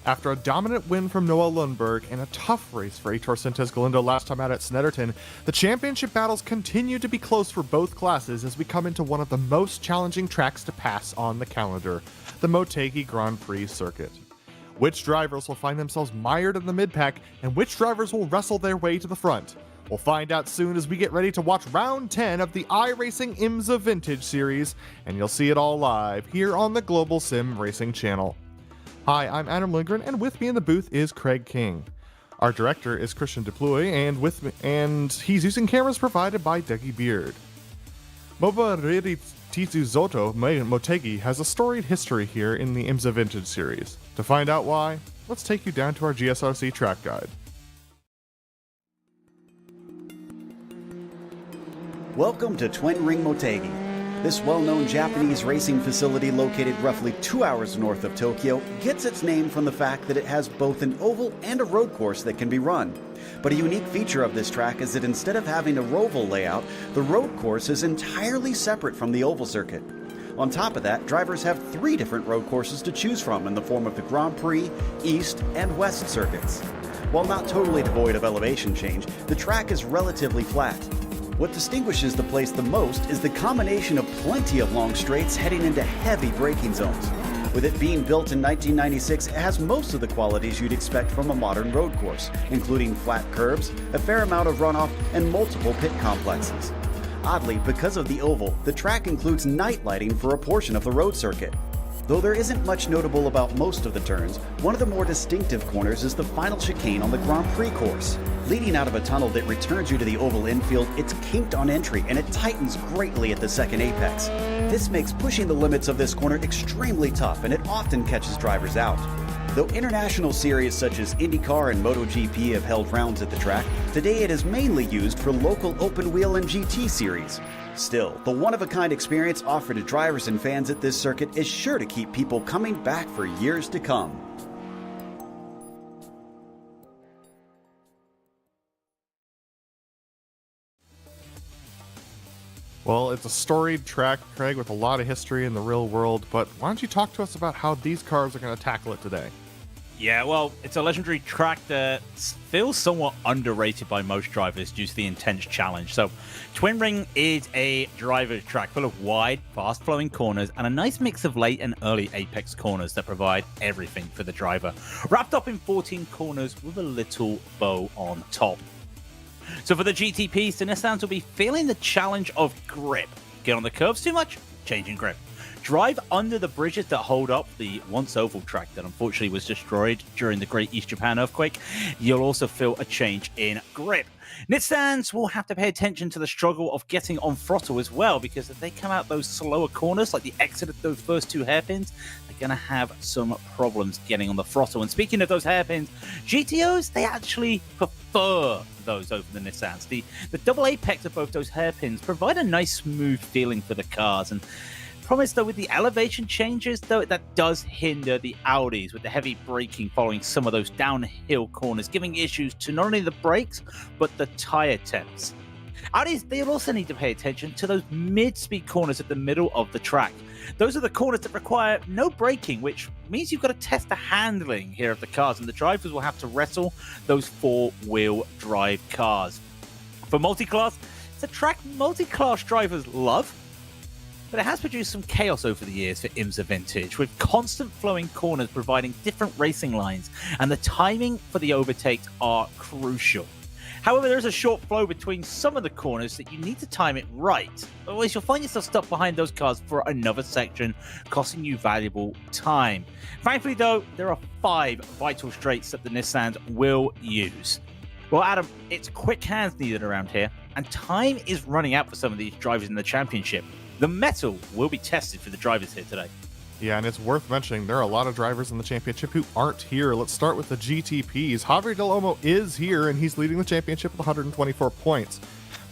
After a dominant win from Noah Lundberg and a tough race for Aitor Sintes Galindo last time out at Snetterton, the championship battles continue to be close for both classes as we come into one of the most challenging tracks to pass on the calendar, the Motegi Grand Prix circuit. Which drivers will find themselves mired in the mid-pack, and which drivers will wrestle their way to the front? We'll find out soon as we get ready to watch round 10 of the iRacing IMSA Vintage series, and you'll see it all live here on the Global SimRacing Channel. Hi, I'm Adam Lindgren, and with me in the booth is Craig King. Our director is Christian Deploy, and he's using cameras provided by Deggy Beard. Mobariri Titu Zoto Motegi has a storied history here in the IMSA Vintage series. To find out why, let's take you down to our GSRC track guide. Welcome to Twin Ring Motegi. This well-known Japanese racing facility located roughly 2 hours north of Tokyo gets its name from the fact that it has both an oval and a road course that can be run. But a unique feature of this track is that instead of having a roval layout, the road course is entirely separate from the oval circuit. On top of that, drivers have 3 different road courses to choose from in the form of the Grand Prix, East, and West circuits. While not totally devoid of elevation change, the track is relatively flat. What distinguishes the place the most is the combination of plenty of long straights heading into heavy braking zones. With it being built in 1996, it has most of the qualities you'd expect from a modern road course, including flat curbs, a fair amount of runoff, and multiple pit complexes. Oddly, because of the oval, the track includes night lighting for a portion of the road circuit. Though there isn't much notable about most of the turns, one of the more distinctive corners is the final chicane on the Grand Prix course. Leading out of a tunnel that returns you to the oval infield, it's kinked on entry and it tightens greatly at the second apex. This makes pushing the limits of this corner extremely tough, and it often catches drivers out. Though international series such as IndyCar and MotoGP have held rounds at the track, today it is mainly used for local open wheel and GT series. Still, the one-of-a-kind experience offered to drivers and fans at this circuit is sure to keep people coming back for years to come. Well, it's a storied track, Craig, with a lot of history in the real world, but why don't you talk to us about how these cars are going to tackle it today? Yeah, well, it's a legendary track that feels somewhat underrated by most drivers due to the intense challenge. So, Twin Ring is a driver's track full of wide, fast-flowing corners and a nice mix of late and early apex corners that provide everything for the driver, wrapped up in 14 corners with a little bow on top. So for the GTPs, the Nissans will be feeling the challenge of grip. Get on the curves too much? Changing grip. Drive under the bridges that hold up the once oval track that unfortunately was destroyed during the Great East Japan earthquake. You'll also feel a change in grip. Nissans will have to pay attention to the struggle of getting on throttle as well, because if they come out those slower corners, like the exit of those first 2 hairpins, they're going to have some problems getting on the throttle. And speaking of those hairpins, GTOs, they actually prefer those over the Nissans. The double apex of both those hairpins provide a nice smooth feeling for the cars, and promise though with the elevation changes though that does hinder the Audis with the heavy braking following some of those downhill corners, giving issues to not only the brakes but the tire temps. Audis, they'll also need to pay attention to those mid-speed corners at the middle of the track. Those are the corners that require no braking, which means you've got to test the handling here of the cars, and the drivers will have to wrestle those 4-wheel drive cars. For multiclass, it's a track multiclass drivers love, but it has produced some chaos over the years for IMSA Vintage, with constant flowing corners providing different racing lines, and the timing for the overtakes are crucial. However, there is a short flow between some of the corners that you need to time it right, otherwise you'll find yourself stuck behind those cars for another section, costing you valuable time. Thankfully though, there are 5 vital straights that the Nissans will use. Well, Adam, it's quick hands needed around here, and time is running out for some of these drivers in the championship. The metal will be tested for the drivers here today. Yeah, and it's worth mentioning there are a lot of drivers in the championship who aren't here. Let's start with the GTPs. Javier Del Olmo is here, and he's leading the championship with 124 points.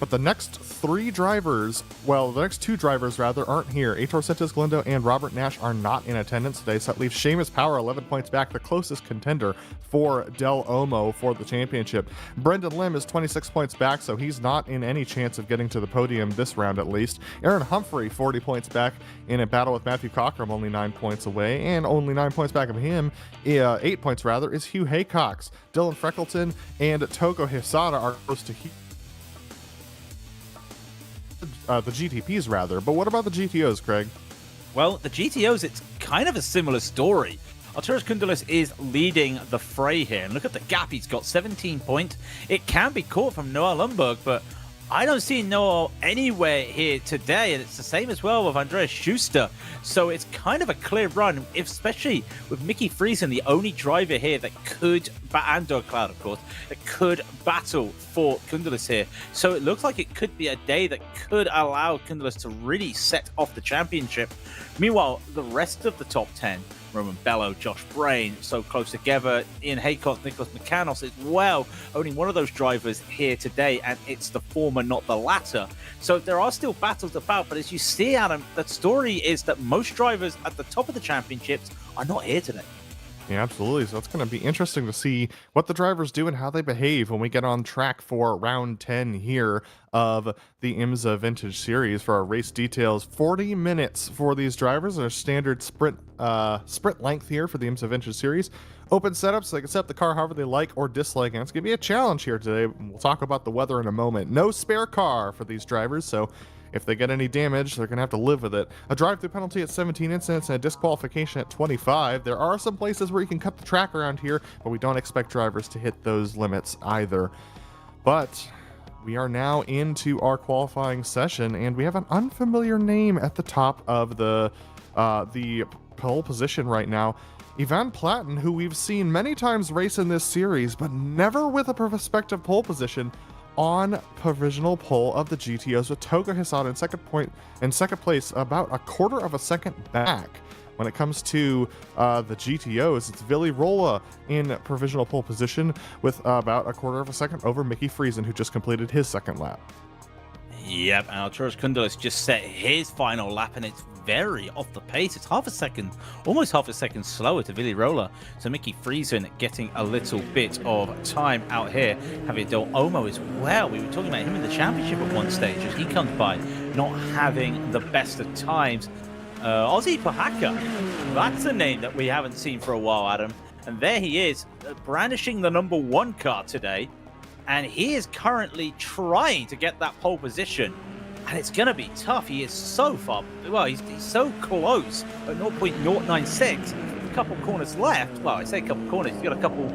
But the next three drivers, well, the next two drivers rather, aren't here. Heitor Santos Galindo and Robert Nash are not in attendance today, so that leaves Seamus Power 11 points back, the closest contender for Del Omo for the championship. Brendan Lim is 26 points back, so he's not in any chance of getting to the podium this round at least. Aaron Humphrey, 40 points back in a battle with Matthew Cockram, only 9 points away, and only 9 points back of him, 8 points rather, is Hugh Haycox. Dylan Freckleton and Togo Hisada are close to the GTPs rather, but what about the GTOs, Craig? Well, the GTOs, it's kind of a similar story. Arturas Kundalis is leading the fray here, and look at the gap he's got, 17 points. It can be caught from Noah Lundberg, but I don't see Noah anywhere here today, and it's the same as well with Andreas Schuster. So it's kind of a clear run, especially with Mickey Friesen, the only driver here that could, and Doug Cloud, of course, that could battle for Kundalis here. So it looks like it could be a day that could allow Kundalis to really set off the championship. Meanwhile, the rest of the top 10, Roman Bello, Josh Brain, so close together, Ian Haycock, Nicholas McCannos as well, only one of those drivers here today, and it's the former, not the latter. So there are still battles about, but as you see, Adam, the story is that most drivers at the top of the championships are not here today. Yeah, absolutely. So it's going to be interesting to see what the drivers do and how they behave when we get on track for round 10 here of the IMSA Vintage Series. For our race details, 40 minutes for these drivers, their standard sprint length here for the IMSA Vintage Series. Open setup, so they can set up the car however they like or dislike, and it's going to be a challenge here today. We'll talk about the weather in a moment. No spare car for these drivers, so if they get any damage, they're going to have to live with it. A drive-through penalty at 17 incidents and a disqualification at 25. There are some places where you can cut the track around here, but we don't expect drivers to hit those limits either. But we are now into our qualifying session, and we have an unfamiliar name at the top of the pole position right now. Ivan Platin, who we've seen many times race in this series, but never with a prospective pole position, on provisional pole of the GTOs with Toga Hisada in second place, about a quarter of a second back. When it comes to the GTOs, it's Vili Rolla in provisional pole position with about a quarter of a second over Mickey Friesen, who just completed his second lap. Yep, and Arturas Kundalis just set his final lap, and it's very off the pace. It's half a second, almost half a second slower to Vili Rolla. So Mickey Friesen getting a little bit of time out here. Javier Del Omo as well. We were talking about him in the championship at one stage as he comes by, not having the best of times. Ozzy Pahaka, that's a name that we haven't seen for a while, Adam. And there he is, brandishing the number 1 car today. And he is currently trying to get that pole position. And it's going to be tough. He is so far, well, he's so close at 0.096. A couple corners left. Well, I say a couple corners. He's got a couple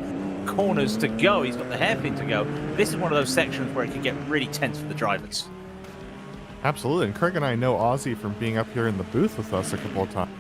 corners to go. He's got the hairpin to go. This is one of those sections where it can get really tense for the drivers. Absolutely. And Craig and I know Ozzy from being up here in the booth with us a couple of times.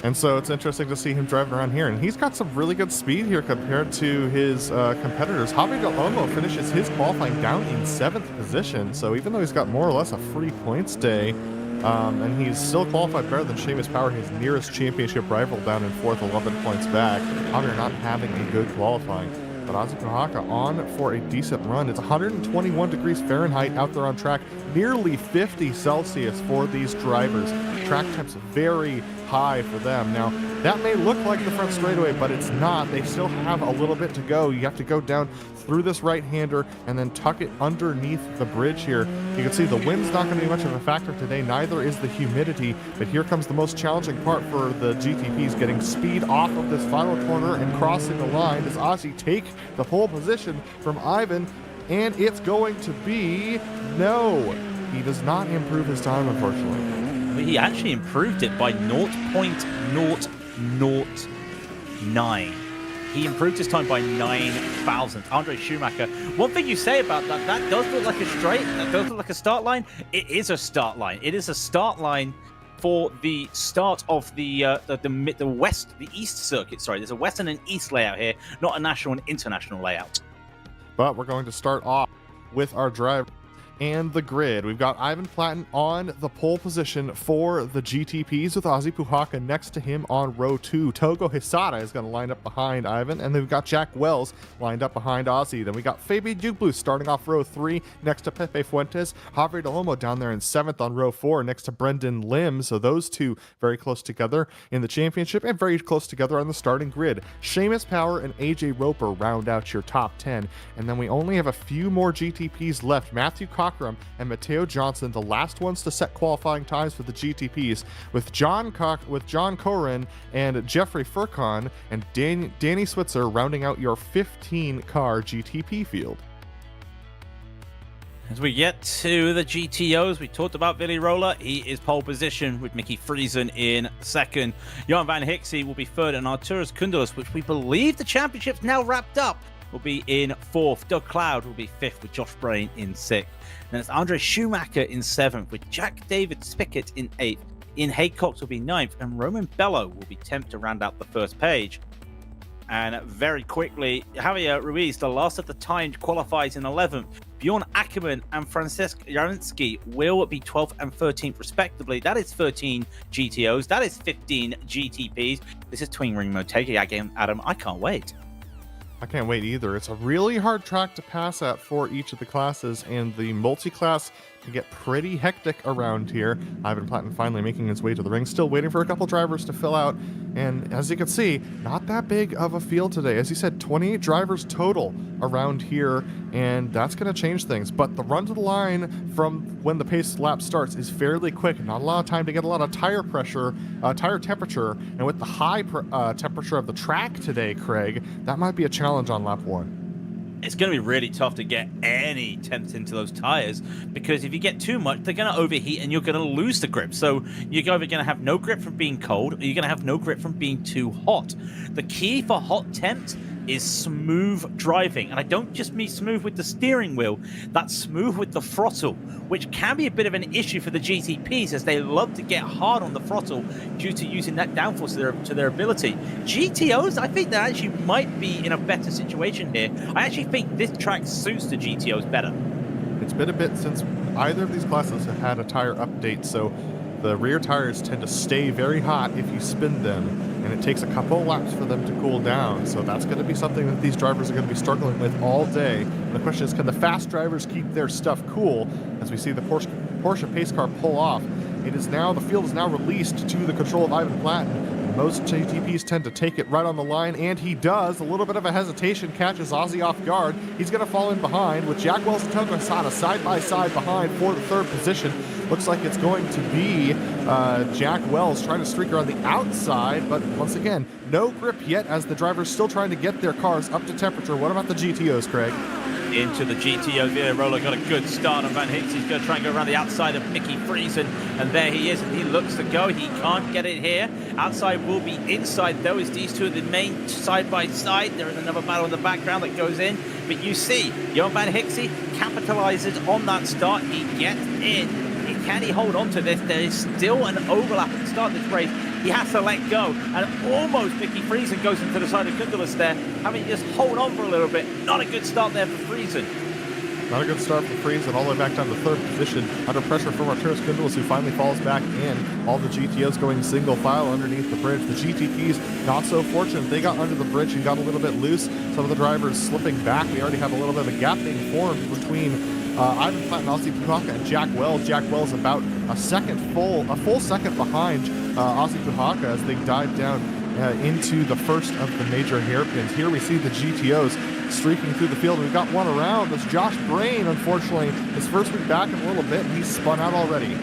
And so it's interesting to see him driving around here. And he's got some really good speed here compared to his competitors. Javier Del Omo finishes his qualifying down in 7th position. So even though he's got more or less a free points day, and he's still qualified better than Seamus Power, his nearest championship rival, down in 4th, 11 points back. Javier not having a good qualifying. But Ozzy Pahaka on for a decent run. It's 121 degrees Fahrenheit out there on track, nearly 50 Celsius for these drivers. Track temps very high for them. Now, that may look like the front straightaway, but it's not. They still have a little bit to go. You have to go down through this right-hander and then tuck it underneath the bridge here. You can see the wind's not going to be much of a factor today, neither is the humidity, but here comes the most challenging part for the GTPs, getting speed off of this final corner and crossing the line. Does Ozzy take the pole position from Ivan? And it's going to be no. He does not improve his time, unfortunately. He actually improved it by 0.009. He improved his time by 9,000. Andre Schumacher. One thing you say about that, that does look like a straight, that does look like a start line. It is a start line. It is a start line for the start of the east circuit. Sorry, there's a western and east layout here, not a national and international layout. But we're going to start off with our driver. and the grid. We've got Ivan Platten on the pole position for the GTPs with Ozzy Puhaka next to him on row 2. Togo Hisada is going to line up behind Ivan, and then we've got Jack Wells lined up behind Ozzy. Then we got Fabi Dublu starting off row 3 next to Pepe Fuentes. Javier Delomo down there in 7th on row 4 next to Brendan Lim. So those two very close together in the championship and very close together on the starting grid. Seamus Power and AJ Roper round out your top 10. And then we only have a few more GTPs left. Matthew Cockrum and Mateo Johnson, the last ones to set qualifying times for the GTPs, with John Corin and Jeffrey Furcon and Danny Switzer rounding out your 15-car GTP field. As we get to the GTOs, we talked about Billy Roller. He is pole position with Mickey Friesen in second. Johan Van Hixie will be third, and Arturas Kundalis, which we believe the championship's now wrapped up, will be in fourth. Doug Cloud will be fifth with Josh Brain in sixth. Then it's Andre Schumacher in seventh with Jack David Spickett in eighth. Ian Haycox will be ninth, and Roman Bello will be 10th to round out the first page. And very quickly, Javier Ruiz, the last of the timed, qualifies in 11th. Bjorn Ackerman and Francesc Jarinski will be 12th and 13th respectively. That is 13 GTOs. That is 15 GTPs. This is Twin Ring Motegi. Again, Adam, I can't wait. I can't wait either. It's a really hard track to pass at for each of the classes, and the multi-class can get pretty hectic around here. Ivan Platten finally making his way to the ring, still waiting for a couple drivers to fill out, and as you can see, not that big of a field today. As you said, 28 drivers total around here, and that's going to change things, but the run to the line from when the pace lap starts is fairly quick. Not a lot of time to get a lot of tire pressure, tire temperature, and with the high temperature of the track today, Craig, that might be a challenge on lap 1. It's going to be really tough to get any temps into those tires, because if you get too much, they're going to overheat and you're going to lose the grip. So you're either going to have no grip from being cold, or you're going to have no grip from being too hot. The key for hot temps is smooth driving, and I don't just mean smooth with the steering wheel, that's smooth with the throttle, which can be a bit of an issue for the GTPs, as they love to get hard on the throttle due to using that downforce to their ability. GTOs, I think they actually might be in a better situation here. I actually think this track suits the GTOs better. It's been a bit since either of these classes have had a tire update, so the rear tires tend to stay very hot if you spin them, and it takes a couple of laps for them to cool down. So that's going to be something that these drivers are going to be struggling with all day. And the question is, can the fast drivers keep their stuff cool? As we see the Porsche pace car pull off, the field is now released to the control of Ivan Platten. Most GTPs tend to take it right on the line, and he does. A little bit of a hesitation catches Ozzy off guard. He's going to fall in behind with Jack Wells and Togo Hisada side by side behind for the third position. Looks like it's going to be Jack Wells trying to streak around the outside, but once again, no grip yet as the driver's still trying to get their cars up to temperature. What about the GTOs, Craig? Into the GTO. Villa Roller got a good start on Van Hicks. He's going to try and go around the outside of Mickey Friesen, and there he is, and he looks to go. He can't get it here. Outside will be inside, though, as these two are the main side by side. There is another battle in the background that goes in, but you see, Johan Van Hixie capitalizes on that start. He gets in. Can he hold on to this? There is still an overlap at the start of this race. He has to let go, and almost Mickey Friesen goes into the side of Kundalis there, having to just hold on for a little bit. Not a good start there for Friesen. Not a good start for Friesen, all the way back down to third position, under pressure from Arturas Kundalis, who finally falls back in. All the GTOs going single file underneath the bridge. The GTPs, not so fortunate. They got under the bridge and got a little bit loose. Some of the drivers slipping back. We already have a little bit of a gap being formed between Ivan Platten, Ozzy Puhaka, and Jack Wells. Jack Wells about a full second behind Ozzy Puhaka as they dive down into the first of the major hairpins. Here we see the GTOs streaking through the field. We've got one around. That's Josh Brain, unfortunately, his first week back in a little bit, and he's spun out already.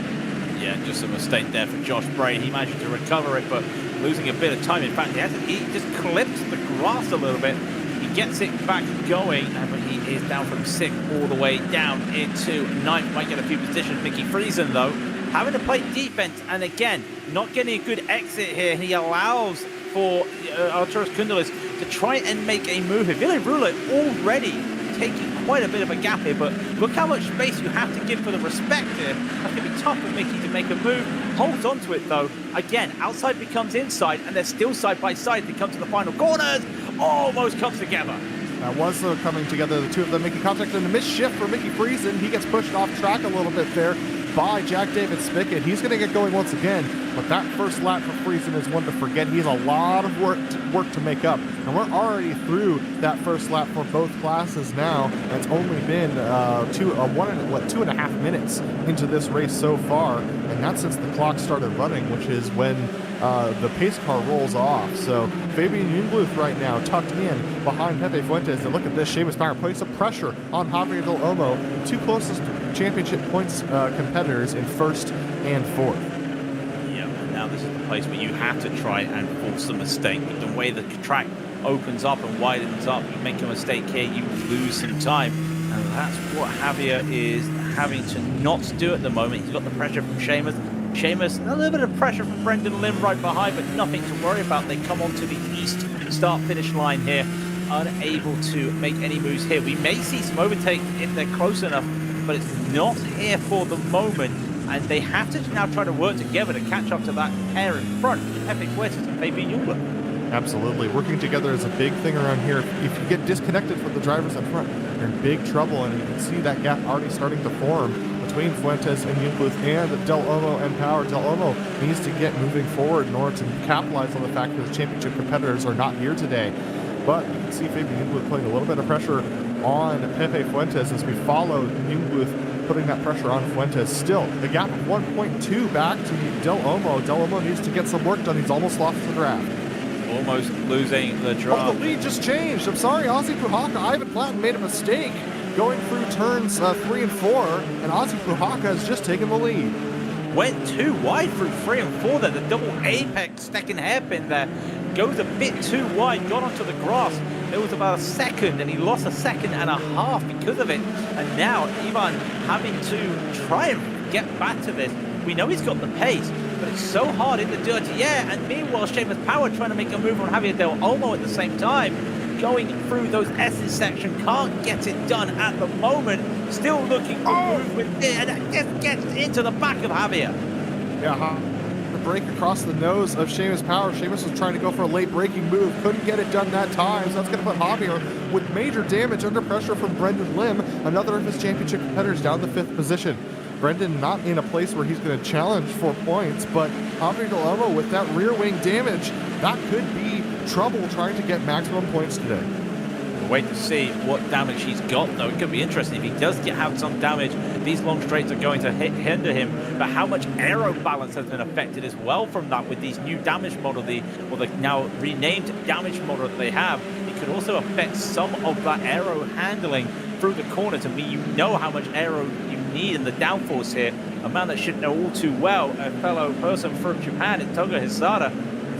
Yeah, just a mistake there for Josh Brain. He managed to recover it, but losing a bit of time. In fact, he just clipped the grass a little bit. He gets it back going, but he is down from 6th all the way down into 9th. Might get a few positions. Mickey Friesen, though, having to play defense, and again, not getting a good exit here. He allows for Arturas Kundalis to try and make a move here. Ville Roulet already taking quite a bit of a gap here, but look how much space you have to give for the respect here. That's going to be tough for Mickey to make a move. Holds onto it, though. Again, outside becomes inside, and they're still side by side. They come to the final corners. Almost comes together. That was coming together, the two of them making contact, and a missed shift for Mickey Friesen. He gets pushed off track a little bit there by Jack David Spickett. He's going to get going once again, but that first lap for Friesen is one to forget. He has a lot of work to make up, and we're already through that first lap for both classes now. And it's only been 2.5 minutes into this race so far, and that's since the clock started running, which is when the pace car rolls off. So Fabian Jungbluth right now tucked in behind Pepe Fuentes, and look at this, Seamus Power putting some pressure on Javier Del Olmo, the two closest championship points competitors in first and fourth. Yeah, now this is the place where you have to try and force the mistake. The way the track opens up and widens up, you make a mistake here, you lose some time, and that's what Javier is having to not do at the moment. He's got the pressure from Seamus, a little bit of pressure from Brendan Lim right behind, but nothing to worry about. They come onto the east start-finish line here, unable to make any moves here. We may see some overtake if they're close enough, but it's not here for the moment, and they have to now try to work together to catch up to that pair in front, Pepe Fuentes and Fabian Jungbluth. Absolutely. Working together is a big thing around here. If you get disconnected from the drivers up front, you're in big trouble, and you can see that gap already starting to form between Fuentes and Jungbluth and Del Olmo and Power. Del Olmo needs to get moving forward in order to capitalize on the fact that his championship competitors are not here today. But you can see Fabian Jungbluth putting a little bit of pressure on Pepe Fuentes as we follow Jungbluth putting that pressure on Fuentes. Still, the gap of 1.2 back to Del Olmo. Del Olmo needs to get some work done. He's almost lost the draft. Almost losing the draft. Oh, the lead just changed. I'm sorry, Ozzy Puhaka. Ivan Platten made a mistake going through turns 3 and 4, and Ozzy Puhaka has just taken the lead. Went too wide through 3 and 4 there. The double apex second hairpin there goes a bit too wide, got onto the grass. It was about a second, and he lost a second and a half because of it. And now Ivan having to try and get back to this. We know he's got the pace, but it's so hard in the dirty air. And meanwhile, Seamus Power trying to make a move on Javier Del Olmo at the same time. Going through those S's section, can't get it done at the moment. Still looking to move with it, and it just gets into the back of Javier. Yeah, the break across the nose of Seamus Power. Seamus was trying to go for a late braking move, couldn't get it done that time, so that's going to put Javier with major damage under pressure from Brendan Lim, another of his championship competitors down the 5th position. Brendan not in a place where he's going to challenge for points, but Javier Del Olmo with that rear wing damage, that could be trouble trying to get maximum points today. We'll wait to see what damage he's got, though. It could be interesting. If he does have some damage, these long straights are going to hinder him. But how much aero balance has been affected as well from that with these new damage model, the now renamed damage model that they have. It could also affect some of that aero handling through the corners. I mean, you know how much aero you need in the downforce here. A man that should know all too well, a fellow person from Japan, Toga Hisada.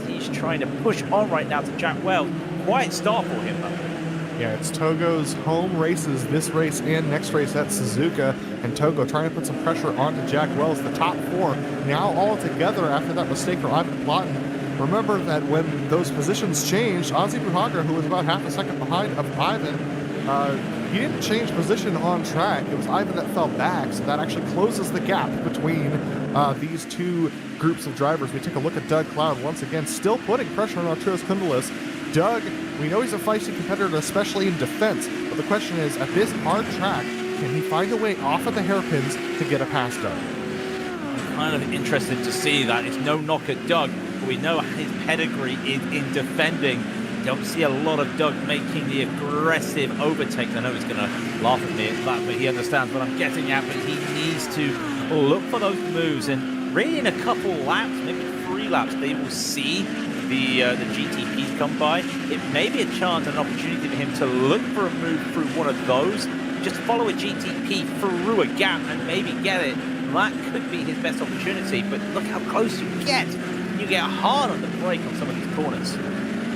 He's trying to push on right now to Jack Wells. Quiet start for him, though. Yeah, it's Togo's home races, this race and next race at Suzuka, and Togo trying to put some pressure onto Jack Wells. The top 4 now all together after that mistake from Ivan Platten. Remember that when those positions changed, Ozzy Puhaka, who was about half a second behind of Ivan, he didn't change position on track. It was Ivan that fell back, so that actually closes the gap between these two groups of drivers. We take a look at Doug Cloud once again, still putting pressure on Arturas Kundalis. Doug, we know he's a feisty competitor, especially in defense, but the question is, at this hard track, can he find a way off of the hairpins to get a pass done? I'm kind of interested to see that. It's no knock at Doug, but we know his pedigree is in defending. Don't see a lot of Doug making the aggressive overtakes. I know he's going to laugh at me at that, but he understands what I'm getting at. But he needs to look for those moves, and really in a couple laps, maybe 3 laps, they will see the GTPs come by. It may be a chance, an opportunity for him to look for a move through one of those, just follow a GTP through a gap and maybe get it. That could be his best opportunity, but look how close you get. You get hard on the brake on some of these corners.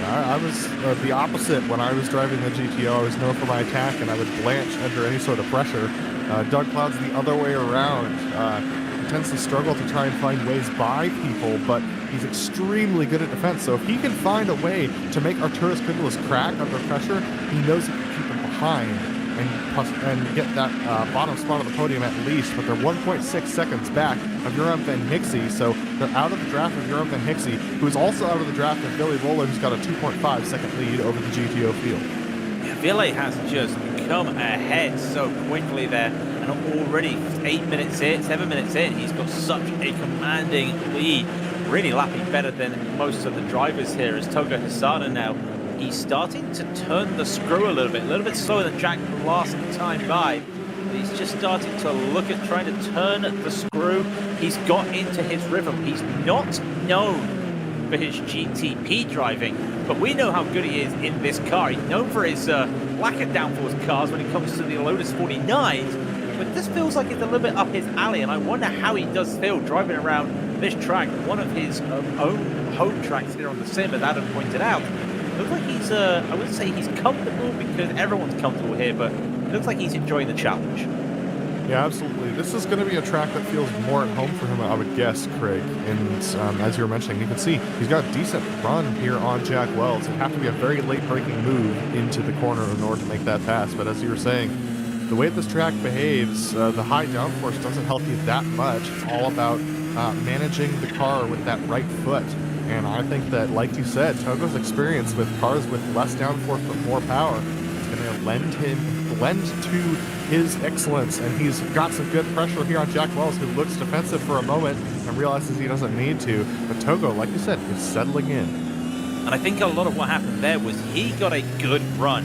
I was the opposite when I was driving the GTO. I was known for my attack, and I would blanch under any sort of pressure. Doug Cloud's the other way around. He tends to struggle to try and find ways by people, but he's extremely good at defense. So if he can find a way to make Arturas Kundalis crack under pressure, he knows he can keep him behind and get that bottom spot on the podium at least. But they're 1.6 seconds back of Joram Van Hixie, so they're out of the draft of Joram Van Hixie, who is also out of the draft of Billy Roller, who's got a 2.5 second lead over the GTO field. Yeah, Ville has just come ahead so quickly there, and already 8 minutes in, 7 minutes in, he's got such a commanding lead, really lapping better than most of the drivers here as Togo Hisada now. He's starting to turn the screw a little bit slower than Jack last time by. He's just starting to look at trying to turn the screw. He's got into his rhythm. He's not known for his GTP driving, but we know how good he is in this car. He's known for his lack of downforce cars when it comes to the Lotus 49s, but this feels like it's a little bit up his alley, and I wonder how he does feel driving around this track, one of his own home tracks here on the sim, as Adam pointed out. Looks like he's, I wouldn't say he's comfortable because everyone's comfortable here, but it looks like he's enjoying the challenge. Yeah, absolutely. This is going to be a track that feels more at home for him, I would guess, Craig. And as you were mentioning, you can see he's got a decent run here on Jack Wells. It'd have to be a very late-breaking move into the corner in order to make that pass. But as you were saying, the way this track behaves, the high downforce doesn't help you that much. It's all about managing the car with that right foot. And I think that, like you said, Togo's experience with cars with less downforce but more power is going to lend to his excellence. And he's got some good pressure here on Jack Wells, who looks defensive for a moment and realizes he doesn't need to. But Togo, like you said, is settling in. And I think a lot of what happened there was he got a good run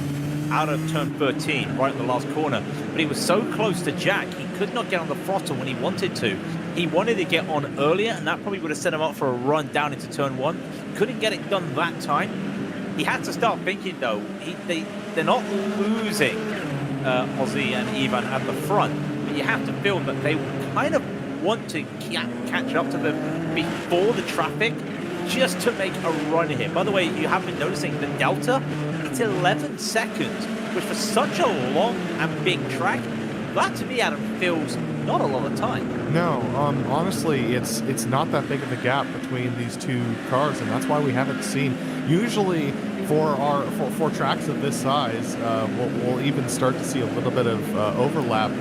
out of turn 13, right in the last corner. But he was so close to Jack, he could not get on the throttle when he wanted to. He wanted to get on earlier, and that probably would have set him up for a run down into turn 1. Couldn't get it done that time. He had to start thinking, though, they're not losing Ozzy and Ivan at the front, but you have to feel that they kind of want to catch up to them before the traffic, just to make a run here. By the way, you have been noticing the delta, it's 11 seconds, which for such a long and big track, that to me, Adam, feels not a lot of time. No, honestly, it's not that big of a gap between these two cars, and that's why we haven't seen. Usually, for tracks of this size, we'll even start to see a little bit of overlap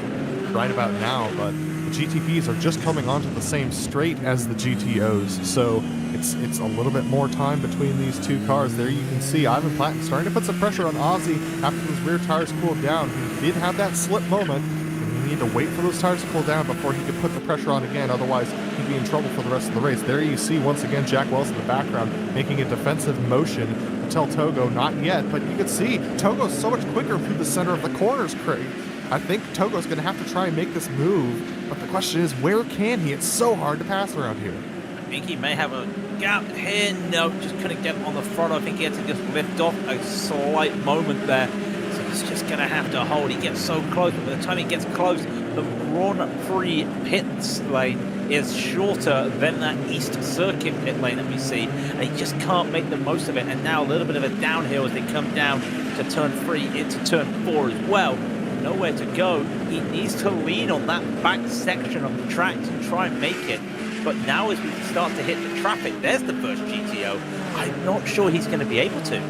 right about now. But the GTPs are just coming onto the same straight as the GTOs, so it's a little bit more time between these two cars. There you can see Ivan Platten starting to put some pressure on Ozzy after his rear tires cooled down. He did have that slip moment. He needed to wait for those tires to cool down before he could put the pressure on again, otherwise he'd be in trouble for the rest of the race. There you see once again Jack Wells in the background making a defensive motion to tell Togo not yet, but you can see Togo's so much quicker through the center of the corners, Craig. I think Togo's going to have to try and make this move, but the question is, where can he? It's so hard to pass around here. I think he may have a gap here. No, just couldn't get on the front. I think he had to just lift off a slight moment there. So he's just going to have to hold. He gets so close, but by the time he gets close, the Grand Prix pit lane is shorter than that East Circuit pit lane that we see, and he just can't make the most of it. And now a little bit of a downhill as they come down to turn 3 into turn 4 as well. Nowhere to go. He needs to lean on that back section of the track to try and make it. But now as we start to hit the traffic, there's the first GTO. I'm not sure he's going to be able to.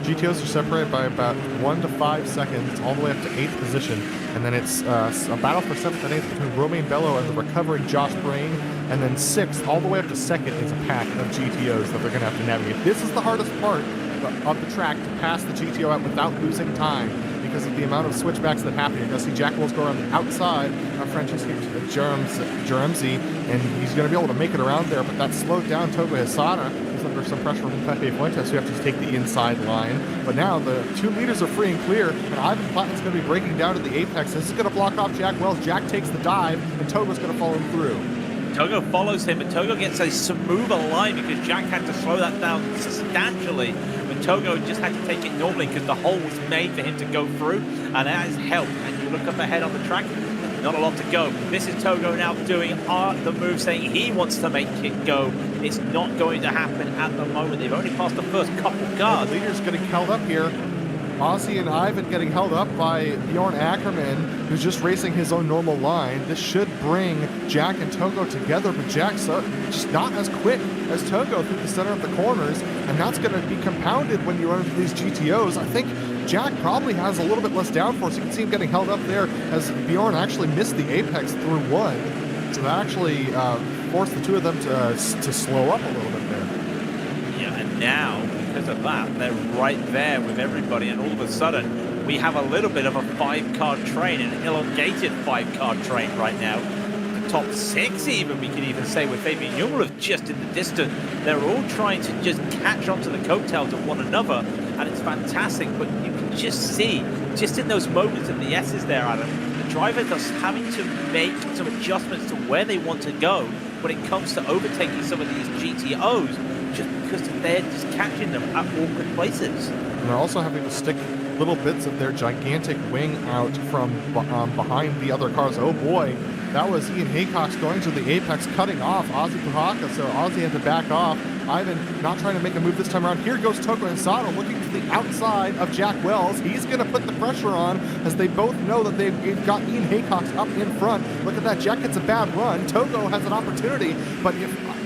GTOs are separated by about 1 to 5 seconds, all the way up to 8th position. And then it's a battle for 7th and 8th between Romain Bello and the recovering Josh Brain. And then 6th, all the way up to 2nd, is a pack of GTOs that they're going to have to navigate. This is the hardest part of the track, to pass the GTO out without losing time, because of the amount of switchbacks that happen. You're going to see Jack Wells go around the outside of Francesco Jeremzi, and he's going to be able to make it around there, but that slowed down Togo Hisada. He's under some pressure from Pepe Fuentes, who have to take the inside line. But now the 2 leaders are free and clear, and Ivan Platten's going to be breaking down to the apex. This is going to block off Jack Wells. Jack takes the dive, and Togo's going to follow him through. Togo follows him, but Togo gets a smoother line because Jack had to slow that down substantially. But Togo just had to take it normally because the hole was made for him to go through, and that has helped. And you look up ahead on the track, not a lot to go. This is Togo now doing the move, saying he wants to make it go. It's not going to happen at the moment. They've only passed the first couple cars. The leader's getting held up here. Ozzy and Ivan getting held up by Bjorn Ackerman, who's just racing his own normal line. This should bring Jack and Togo together, but Jack's just not as quick as Togo through the center of the corners, and that's going to be compounded when you run into these GTOs. I think Jack probably has a little bit less downforce. You can see him getting held up there as Bjorn actually missed the apex through 1. So that actually forced the two of them to slow up a little bit there. Yeah, and now, because of that, they're right there with everybody, and all of a sudden, we have a little bit of a 5-car train, an elongated 5-car train right now. The top 6 even, we can even say, with Fabian Jungwirth just in the distance. They're all trying to just catch onto the coattails of one another, and it's fantastic, but you can just see, just in those moments of the S's there, Adam, the drivers are having to make some adjustments to where they want to go when it comes to overtaking some of these GTOs, just because they're just catching them at awkward places. And they're also having to stick little bits of their gigantic wing out from behind the other cars. Oh boy, that was Ian Haycox going to the apex, cutting off Ozzy Puhaka, so Ozzy had to back off. Ivan not trying to make a move this time around. Here goes Togo and Sato looking to the outside of Jack Wells. He's going to put the pressure on, as they both know that they've got Ian Haycox up in front. Look at that, Jack gets a bad run. Togo has an opportunity, but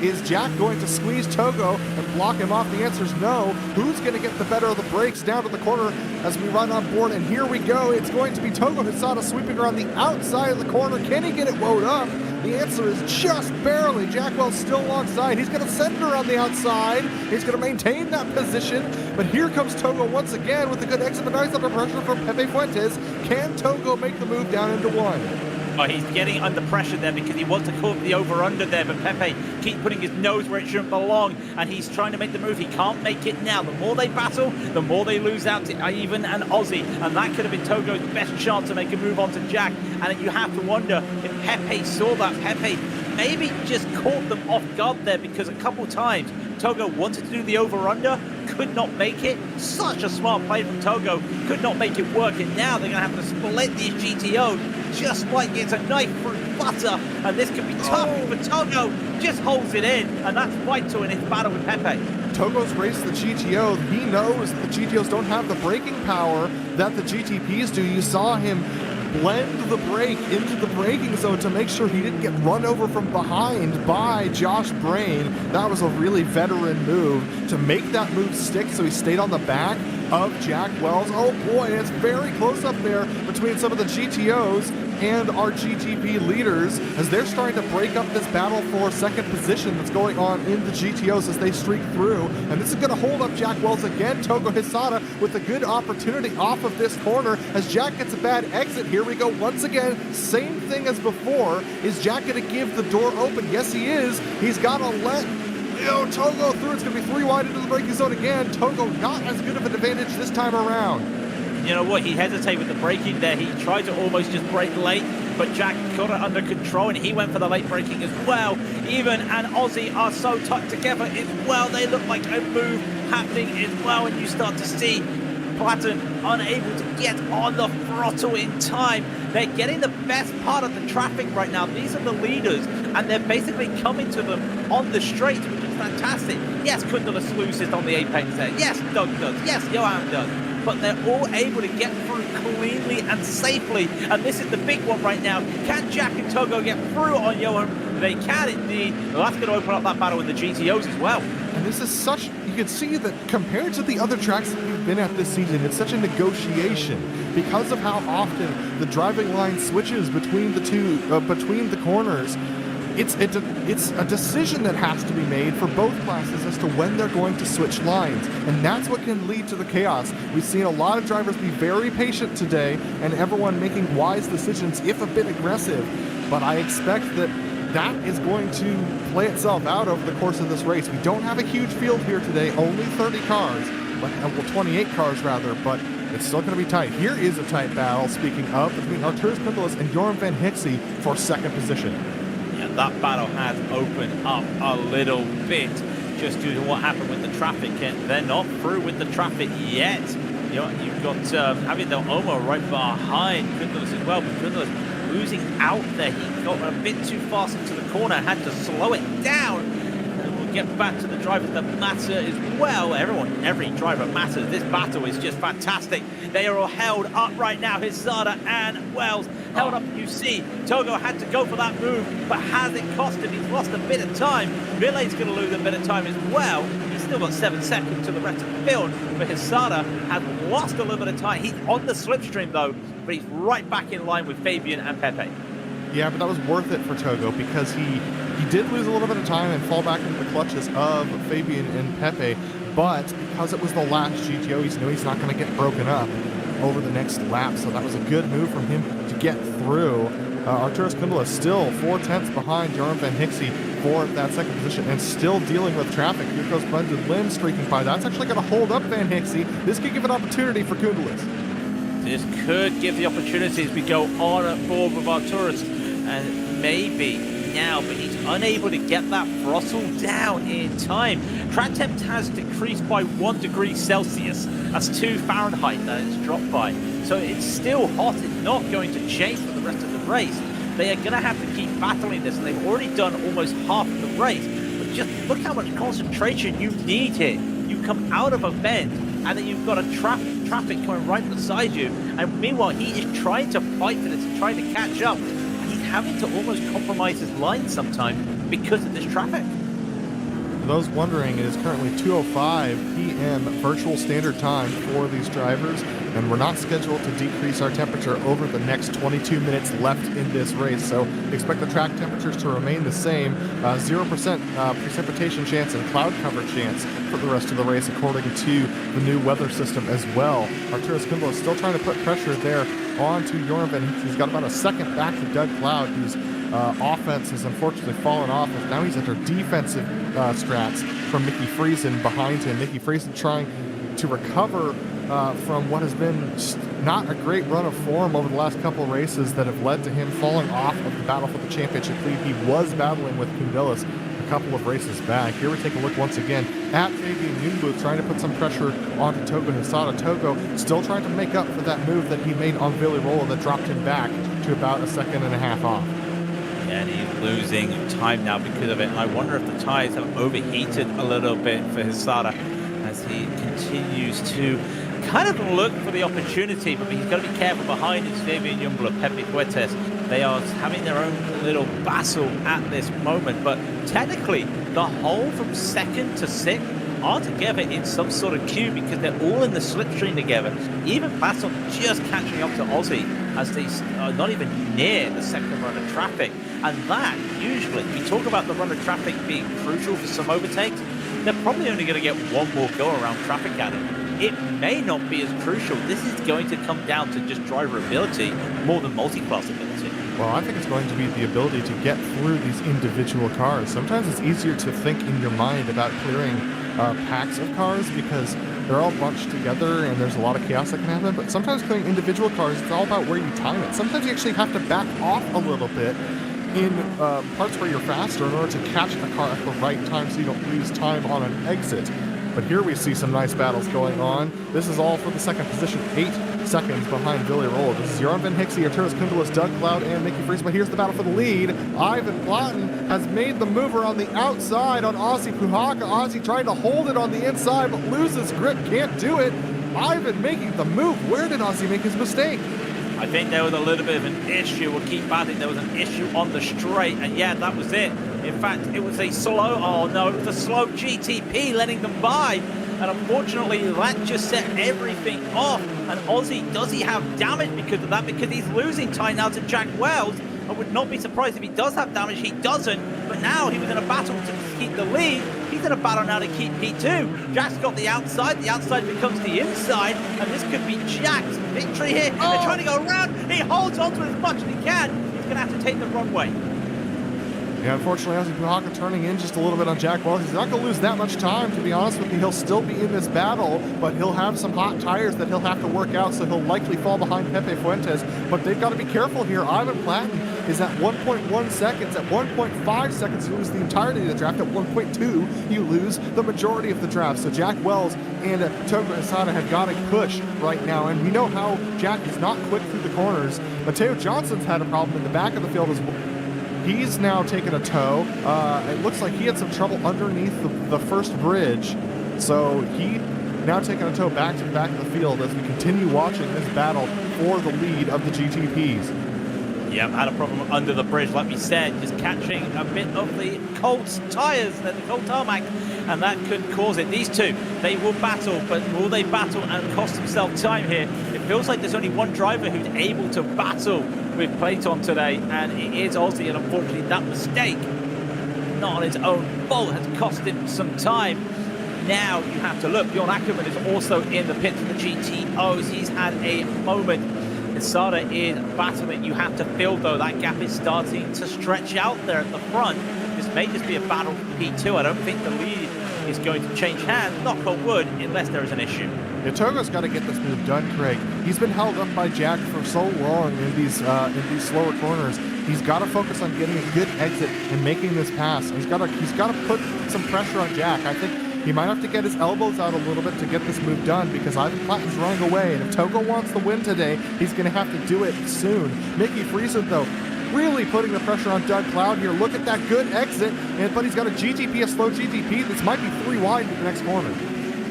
is Jack going to squeeze Togo and block him off? The answer is no. Who's going to get the better of the brakes down to the corner as we run on board? And here we go. It's going to be Togo Hisata sweeping around the outside of the corner. Can he get it wound up? The answer is just barely. Jack Wells still alongside. He's going to send it around the outside. He's going to maintain that position. But here comes Togo once again with a good exit, but nice under pressure from Pepe Fuentes. Can Togo make the move down into one? Oh, he's getting under pressure there because he wants to call the over-under there, but Pepe keeps putting his nose where it shouldn't belong, and he's trying to make the move. He can't make it now. The more they battle, the more they lose out to Ivan and Ozzy, and that could have been Togo's best chance to make a move onto Jack. And you have to wonder if Pepe saw that. Pepe maybe just caught them off guard there, because a couple times Togo wanted to do the over-under, could not make it. Such a smart play from Togo, could not make it work, and now they're going to have to split these GTOs just like it's a knife through butter, and this could be tough, but Togo just holds it in, and that's vital in his battle with Pepe. Togo's raced the GTO. He knows that the GTOs don't have the braking power that the GTPs do. You saw him blend the brake into the braking zone to make sure he didn't get run over from behind by Josh Brain. That was a really veteran move to make that move stick, so he stayed on the back of Jack Wells. Oh boy, it's very close up there between some of the GTOs and our GTP leaders as they're starting to break up this battle for second position that's going on in the GTOs as they streak through. And this is going to hold up Jack Wells again. Togo Hisata with a good opportunity off of this corner as Jack gets a bad exit. Here we go once again. Same thing as before. Is Jack going to give the door open? Yes, he is. He's got to let Togo through. It's going to be 3 wide into the braking zone again. Togo not as good of an advantage this time around. You know what? He hesitated with the braking there. He tried to almost just brake late, but Jack got it under control, and he went for the late braking as well. Even and Ozzy are so tight together as well. They look like a move happening as well, and you start to see Platten unable to get on the throttle in time. They're getting the best part of the traffic right now. These are the leaders, and they're basically coming to them on the straight, which is fantastic. Yes, Kundalus loses on the apex there. Yes, Doug does. Yes, Johan does. But they're all able to get through cleanly and safely. And this is the big one right now. Can Jack and Togo get through on Johan? They can indeed. Well, that's going to open up that battle with the GTOs as well. And this is such, you can see that compared to the other tracks that we've been at this season, it's such a negotiation because of how often the driving line switches between the two, between the corners. It's a decision that has to be made for both classes as to when they're going to switch lines, and that's what can lead to the chaos. We've seen a lot of drivers be very patient today, and everyone making wise decisions, if a bit aggressive, but I expect that that is going to play itself out over the course of this race. We don't have a huge field here today, only 30 cars, well, 28 cars rather, but it's still going to be tight. Here is a tight battle, speaking of, between Arturus Pindelis and Joran van Hixie for second position. That battle has opened up a little bit just due to what happened with the traffic, and they're not through with the traffic yet. You know, you've got Javier Del Olmo right behind Kundalus as well, but Kundalus losing out there. He got a bit too fast into the corner, had to slow it down. And we'll get back to the drivers that matter as well. Every driver matters. This battle is just fantastic. They are all held up right now. Hisata and Wells held up. You see, Togo had to go for that move, but has it cost him? He's lost a bit of time. Ville's going to lose a bit of time as well. He's still got 7 seconds to the rest of the field, but Hisata has lost a little bit of time. He's on the slipstream though, but he's right back in line with Fabian and Pepe. Yeah, but that was worth it for Togo because he did lose a little bit of time and fall back into the clutches of Fabian and Pepe, but because it was the last GTO, he knew he's not going to get broken up. over the next lap. So that was a good move from him to get through. Arturas Kundula still 4/10 behind Jorn Van Hixie for that second position and still dealing with traffic. Here goes Brendan Lynn streaking by. That's actually going to hold up Van Hixie. This could give an opportunity for Kundalis. This could give the opportunity as we go on at board with Arturas, and maybe now, but he's unable to get that throttle down in time. Track temp has decreased by 1 degree Celsius. That's 2 Fahrenheit that it's dropped by. So it's still hot. It's not going to change for the rest of the race. They are going to have to keep battling this, and they've already done almost half of the race. But just look how much concentration you need here. You come out of a bend, and then you've got a traffic coming right beside you. And meanwhile, he is trying to fight for this, trying to catch up. He's having to almost compromise his line sometimes because of this traffic. For those wondering, it is currently 2:05 p.m. virtual standard time for these drivers, and we're not scheduled to decrease our temperature over the next 22 minutes left in this race. So expect the track temperatures to remain the same, 0% precipitation chance and cloud cover chance for the rest of the race, according to the new weather system as well. Arturas Kundula is still trying to put pressure there onto Jorn Van Hixie. He's got about a second back to Doug Cloud, whose offense has unfortunately fallen off, as now he's under defensive strats from Mickey Friesen behind him. Mickey Friesen trying to recover from what has been not a great run of form over the last couple of races that have led to him falling off of the battle for the championship lead. He was battling with Kundalis a couple of races back. Here we take a look once again at Fabian Jungbluth, trying to put some pressure onto Togo Hisada. Togo still trying to make up for that move that he made on Villarroel that dropped him back to about a second and a half off. And he's losing time now because of it. And I wonder if the tires have overheated a little bit for Hisada as he continues to kind of look for the opportunity, but he's got to be careful behind his Fabian Jungbluth, Pepe Fuertes. They are having their own little battle at this moment, but technically the whole from second to sixth are together in some sort of queue because they're all in the slipstream together. Even Platon just catching up to Aussie as they are not even near the second run of traffic. And that, usually, we talk about the run of traffic being crucial for some overtakes. They're probably only going to get one more go-around traffic at it. It may not be as crucial. This is going to come down to just driver ability more than multi-class ability. Well, I think it's going to be the ability to get through these individual cars. Sometimes it's easier to think in your mind about clearing packs of cars because they're all bunched together and there's a lot of chaos that can happen. But sometimes clearing individual cars, it's all about where you time it. Sometimes you actually have to back off a little bit in parts where you're faster in order to catch a car at the right time so you don't lose time on an exit. But here we see some nice battles going on. This is all for the second position, 8 seconds behind Villarroel. This is Jorn Van Hixie, Arturas Kundalis, Doug Cloud, and Mickey Friesen. But here's the battle for the lead. Ivan Platten has made the mover on the outside on Ozzy Puhaka. Ozzy trying to hold it on the inside, but loses grip, can't do it. Ivan making the move. Where did Ozzy make his mistake? I think there was a little bit of an issue. We'll keep batting. There was an issue on the straight, and yeah, that was it. In fact, it was a slow, it was a slow GTP letting them by. And unfortunately, that just set everything off. And Ozzy, does he have damage because of that? Because he's losing time now to Jack Wells. I would not be surprised if he does have damage. He doesn't. But now he was in a battle to keep the lead. He's in a battle now to keep P2. Jack's got the outside. The outside becomes the inside. And this could be Jack's victory here. They're trying to go around. He holds on to it as much as he can. He's going to have to take the runway. Yeah, unfortunately, Ozzy Puhaka turning in just a little bit on Jack Wells. He's not going to lose that much time, to be honest with you. He'll still be in this battle, but he'll have some hot tires that he'll have to work out, so he'll likely fall behind Pepe Fuentes. But they've got to be careful here. Ivan Platten is at 1.1 seconds. At 1.5 seconds, you lose the entirety of the draft. At 1.2, you lose the majority of the draft. So Jack Wells and Togo Hisada have got a push right now, and we know how Jack is not quick through the corners. Mateo Johnson's had a problem in the back of the field as well. He's now taken a tow. It looks like he had some trouble underneath the first bridge. So he now taking a tow back to the back of the field as we continue watching this battle for the lead of the GTPs. Yeah, had a problem under the bridge, like we said, just catching a bit of the cold tires, the cold tarmac, and that could cause it. These two, they will battle, but will they battle and cost themselves time here? It feels like there's only one driver who's able to battle with Platon today, and it is Ozzy, and unfortunately that mistake, not on his own fault, has cost him some time. now you have to look. Bjorn Ackerman is also in the pit for the GTOs. He's had a moment. Sada is battling. You have to feel, though, that gap is starting to stretch out there at the front. This may just be a battle for P2. I don't think the lead is going to change hands, knock on wood, unless there is an issue. Yeah, Togo's got to get this move done, Craig. He's been held up by Jack for so long in these slower corners. He's got to focus on getting a good exit and making this pass. He's got to put some pressure on Jack. I think he might have to get his elbows out a little bit to get this move done because Ivan Platten's running away, and if Togo wants the win today, he's going to have to do it soon. Mickey Friesen, though, really putting the pressure on Doug Cloud here. Look at that good exit, but he's got a GTP, a slow GTP. This might be 3 wide in the next corner.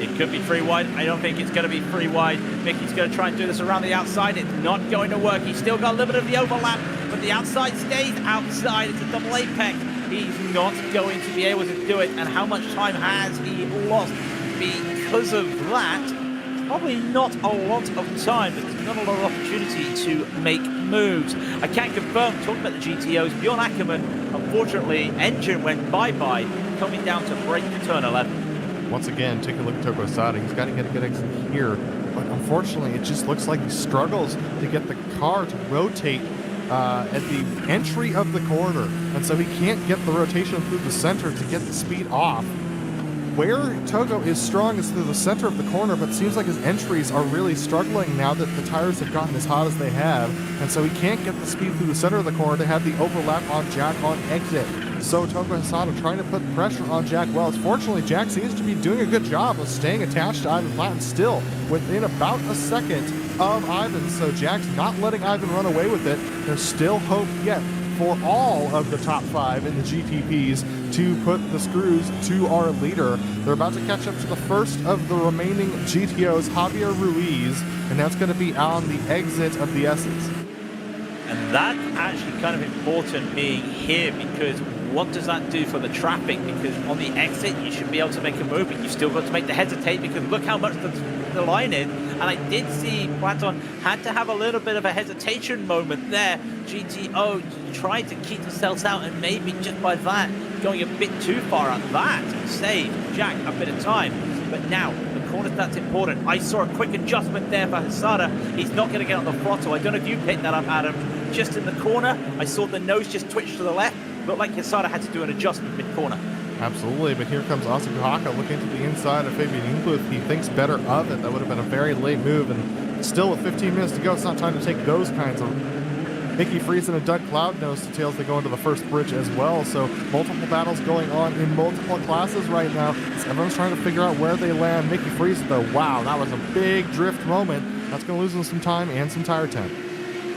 It could be 3 wide. I don't think it's going to be 3 wide. Mickey's going to try and do this around the outside. It's not going to work. He's still got a little bit of the overlap, but the outside stays outside. It's a double apex. He's not going to be able to do it. And how much time has he lost because of that? Probably not a lot of time, but there's not a lot of opportunity to make moves. I can confirm, talking about the GTOs, Bjorn Ackerman, unfortunately, engine went bye-bye, coming down to break the turn 11. Once again, take a look at Togo Sada. He's got to get a good exit here, but unfortunately, it just looks like he struggles to get the car to rotate at the entry of the corner, and so he can't get the rotation through the center to get the speed off. Where Togo is strong is through the center of the corner, but it seems like his entries are really struggling now that the tires have gotten as hot as they have, and so he can't get the speed through the center of the corner to have the overlap on Jack on exit. So Togo Hisada trying to put pressure on Jack Wells. Fortunately, Jack seems to be doing a good job of staying attached to Ivan Platten still within about a second of Ivan, so Jack's not letting Ivan run away with it. There's still hope yet for all of the top 5 in the GTPs to put the screws to our leader. They're about to catch up to the first of the remaining GTOs, Javier Ruiz, and that's going to be on the exit of the S's. And that's actually kind of important being here, because what does that do for the traffic? Because on the exit, you should be able to make a move, but you've still got to make the hesitate, because look how much the line is. And I did see Platon had to have a little bit of a hesitation moment there. GTO tried to keep themselves out, and maybe just by that, going a bit too far at that, saved Jack a bit of time. But now, the corner, that's important. I saw a quick adjustment there for Hisada. He's not going to get on the throttle. I don't know if you picked that up, Adam. Just in the corner, I saw the nose just twitch to the left. Looked like Hisada had to do an adjustment mid-corner. Absolutely, but here comes Asuka Haka looking to the inside of Fabian Ingluth. He thinks better of it. That would have been a very late move, and still with 15 minutes to go, it's not time to take those kinds of... Mickey Friesen and Doug Cloud nose to tails. They go into the first bridge as well, so multiple battles going on in multiple classes right now. So everyone's trying to figure out where they land. Mickey Friesen, though, wow, that was a big drift moment. That's going to lose them some time and some tire temp.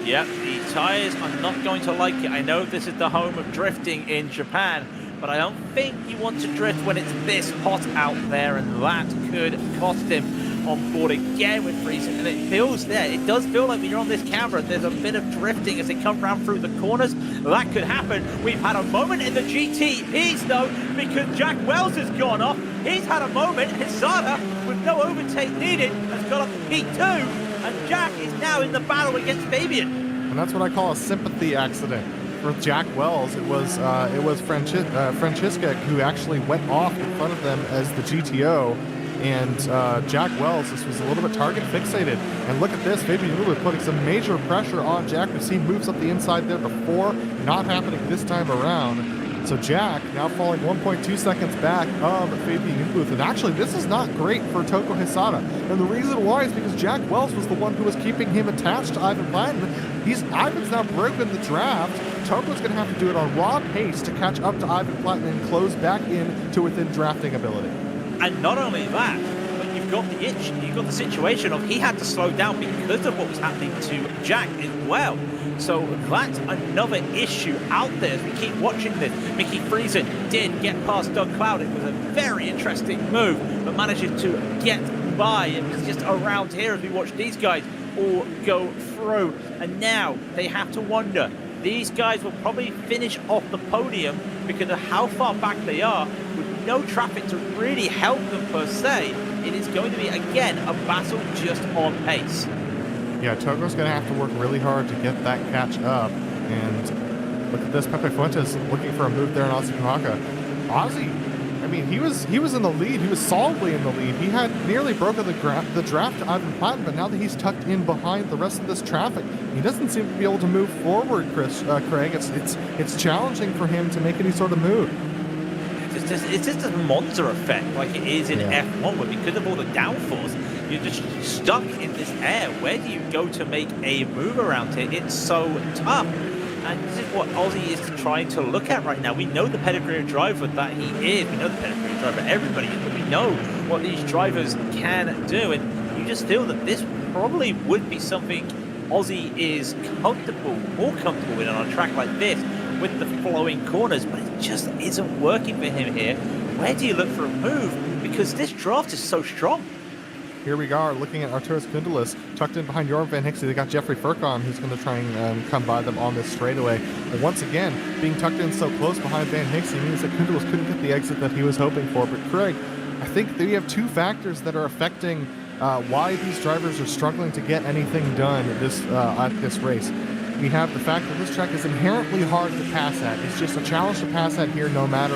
Yep, the tires are not going to like it. I know this is the home of drifting in Japan, but I don't think you want to drift when it's this hot out there, and that could cost him on board again with Friesen. And it feels there, it does feel like when you're on this camera, there's a bit of drifting as they come around through the corners. That could happen. We've had a moment in the GTPs though, because Jack Wells has gone off. He's had a moment. Hisada, with no overtake needed, has got up to P2, and Jack is now in the battle against Fabian. And that's what I call a sympathy accident. For Jack Wells, it was Francisca who actually went off in front of them as the GTO, and Jack Wells, this was a little bit target fixated. And look at this, Fabian Uber putting some major pressure on Jack. We've seen moves up the inside there before, not happening this time around. So Jack now falling 1.2 seconds back of Fabian Ingluth. And actually, this is not great for Togo Hisada. And the reason why is because Jack Wells was the one who was keeping him attached to Ivan Platten. Ivan's now broken the draft. Togo's going to have to do it on raw pace to catch up to Ivan Platten and close back in to within drafting ability. And not only that, but you've got the situation of he had to slow down because of what was happening to Jack as well. So that's another issue out there as we keep watching this. Mickey Friesen did get past Doug Cloud. It was a very interesting move, but manages to get by. It was just around here as we watch these guys all go through. And now they have to wonder. These guys will probably finish off the podium because of how far back they are, with no traffic to really help them per se. It is going to be, again, a battle just on pace. Yeah, Togo's going to have to work really hard to get that catch up. And look at this, Pepe Fuentes looking for a move there in Ozzy Kahaka. Ozzy, mean, he was in the lead. He was solidly in the lead. He had nearly broken the draft to Ivan Platten, but now that he's tucked in behind the rest of this traffic, he doesn't seem to be able to move forward, Craig. It's challenging for him to make any sort of move. It's just a Monza effect like it is in F1, where because of all the downforce, you're just stuck in this air. Where do you go to make a move around it? It's so tough. And this is what Ozzy is trying to look at right now. We know the pedigree of driver that he is. We know the pedigree of driver everybody is, but we know what these drivers can do. And you just feel that this probably would be something Ozzy is more comfortable with on a track like this, with the flowing corners, but it just isn't working for him here. Where do you look for a move? Because this draft is so strong. Here we are looking at Arturas Kundelis tucked in behind Jorn Van Hixie. They got Jeffrey Furcon, who's going to try and come by them on this straightaway. And once again, being tucked in so close behind Van Hixie means that Kundelis couldn't get the exit that he was hoping for. But Craig, I think that we have two factors that are affecting why these drivers are struggling to get anything done at this race. We have the fact that this track is inherently hard to pass at. It's just a challenge to pass at here no matter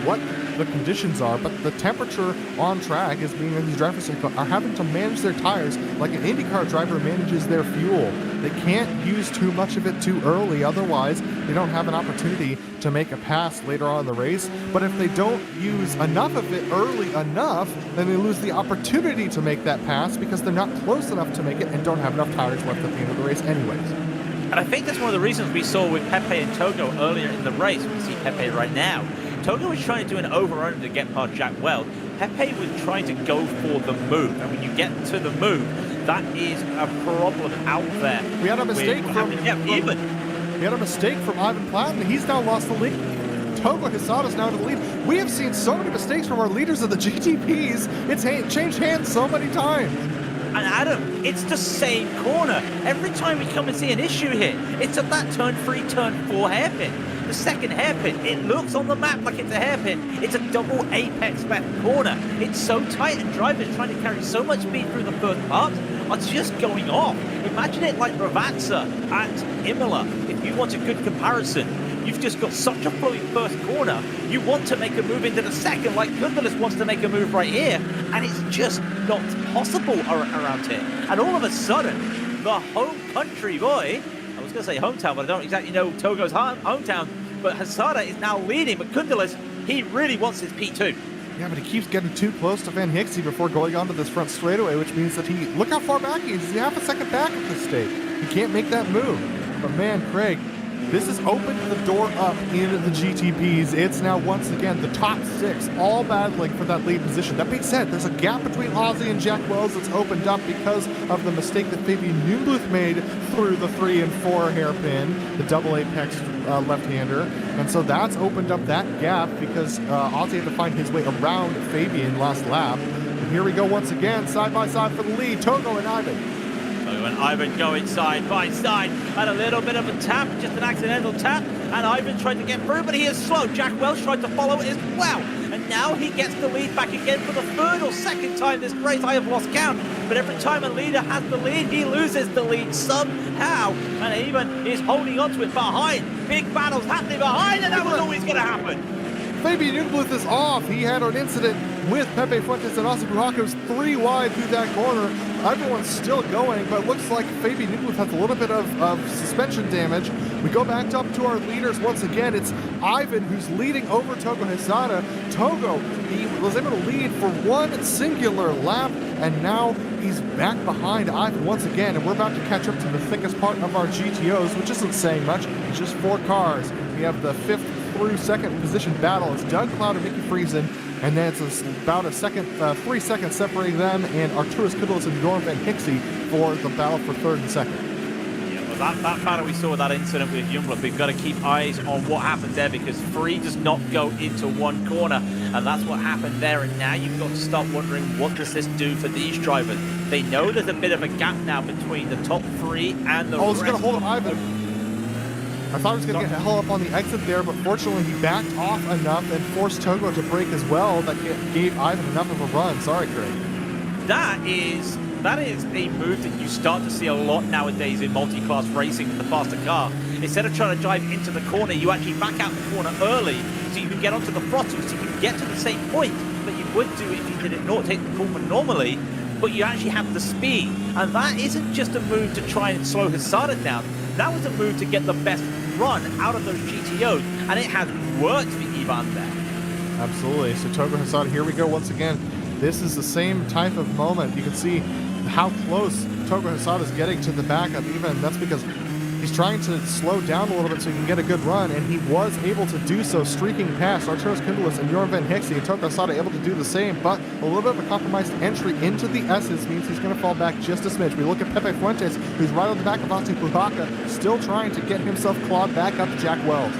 what the conditions are, but the temperature on track is meaning that these drivers are having to manage their tires like an IndyCar driver manages their fuel. They can't use too much of it too early, otherwise they don't have an opportunity to make a pass later on in the race. But if they don't use enough of it early enough, then they lose the opportunity to make that pass because they're not close enough to make it and don't have enough tires left at the end of the race anyways. And I think that's one of the reasons we saw with Pepe and Togo earlier in the race. We see Pepe right now. Togo was trying to do an over-under to get past Jack Weld. Pepe was trying to go for the move. And when you get to the move, that is a problem out there. We had a mistake We had a mistake from Ivan Platten. He's now lost the lead. Togo Hisada's now in the lead. We have seen so many mistakes from our leaders of the GTPs. It's changed hands so many times. And Adam, it's the same corner. Every time we come and see an issue here, it's at that turn 3, turn 4 hairpin. The second hairpin, it looks on the map like it's a hairpin. It's a double apex left corner. It's so tight, and drivers trying to carry so much speed through the first part are just going off. Imagine it like Ravazza at Imola. If you want a good comparison, you've just got such a flowing first corner. You want to make a move into the second, like Kundelis wants to make a move right here, and it's just not possible around here. And all of a sudden, the home country boy, I was going to say hometown, but I don't exactly know Togo's hometown, but Hisada is now leading, but Kundelis, he really wants his P2. Yeah, but he keeps getting too close to Van Hixie before going onto this front straightaway, which means that look how far back he is. He's half a second back at this stage. He can't make that move. But man, Craig, this has opened the door up in the GTPs. It's now once again the top 6 all battling for that lead position. That being said, there's a gap between Ozzy and Jack Wells that's opened up because of the mistake that Fabian Newbluth made through the 3 and 4 hairpin, the double apex left-hander. And so that's opened up that gap because Ozzy had to find his way around Fabian last lap. And here we go once again, side by side for the lead, Togo and Ivan. And Ivan going side by side, and a little bit of a tap, just an accidental tap, and Ivan tried to get through, but he is slow. Jack Welch tried to follow as well, and now he gets the lead back again for the 3rd or 2nd time this race. I have lost count, but every time a leader has the lead, he loses the lead somehow, and Ivan is holding on to it behind. Big battles happening behind, and that was always going to happen. Fabian Newbluth is off. He had an incident with Pepe Fuentes and Ozzy Bujaco's 3 wide through that corner. Everyone's still going, but it looks like Fabian Newbluth has a little bit of suspension damage. We go back up to our leaders once again. It's Ivan who's leading over Togo Hisada. Togo, he was able to lead for one singular lap, and now he's back behind Ivan once again, and we're about to catch up to the thickest part of our GTOs, which isn't saying much. It's just 4 cars. We have the 5th through 2nd position battle. It's Doug Cloud and Mickey Friesen, and then it's about 3 seconds separating them and Arturas Kundelis and Jorn Van Hixie for the battle for 3rd and 2nd. Yeah, well, that battle we saw with that incident with Youngblood, we've got to keep eyes on what happened there, because 3 does not go into one corner, and that's what happened there. And now you've got to start wondering, what does this do for these drivers? They know there's a bit of a gap now between the top 3 and the rest. It's going to hold Ivan. I thought he was going to get held up on the exit there, but fortunately he backed off enough and forced Togo to brake as well. That gave Ivan enough of a run. Sorry, Craig. That is a move that you start to see a lot nowadays in multi-class racing with the faster car. Instead of trying to drive into the corner, you actually back out the corner early So you can get onto the throttle, so you can get to the same point that you would do if you did it not take the corner normally, but you actually have the speed. And that isn't just a move to try and slow Hesada down. That was a move to get the best run out of those GTOs, and it has worked for Ivan there. Absolutely. So Togo Hesada, here we go once again. This is the same type of moment. You can see how close Togo Hesada is getting to the back of Ivan. That's because he's trying to slow down a little bit so he can get a good run, and he was able to do so, streaking past Arturas Kundelis and Jorn Van Hixie, and Togo Hesada able to do the same, but a little bit of a compromised entry into the S's means he's going to fall back just a smidge. We look at Pepe Fuentes, who's right on the back of Atu Puhaka, still trying to get himself clawed back up to Jack Wells.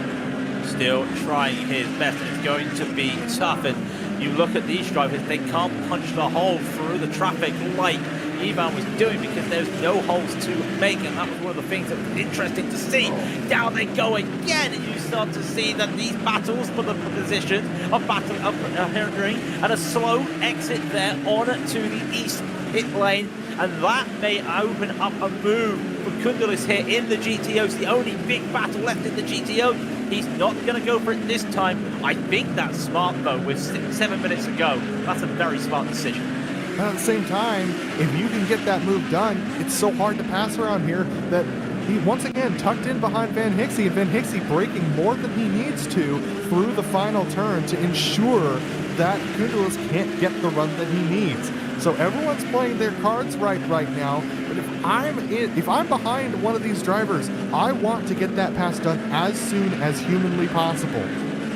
Still trying his best, and it's going to be tough. And you look at these drivers, they can't punch the hole through the traffic like Ivan was doing because there's no holes to make, and that was one of the things that was interesting to see. Down they go again, and you start to see that these battles for the position are hindering, and a slow exit there on to the east pit lane, and that may open up a move for Kundelis here in the GTOs. The only big battle left in the GTO. He's not going to go for it this time. I think that's smart, though, with 7 minutes to go. That's a very smart decision. And at the same time, if you can get that move done, it's so hard to pass around here that he once again tucked in behind Van Hixie, and Van Hixie braking more than he needs to through the final turn to ensure that Kundelis can't get the run that he needs. So everyone's playing their cards right now, but if I'm behind one of these drivers, I want to get that pass done as soon as humanly possible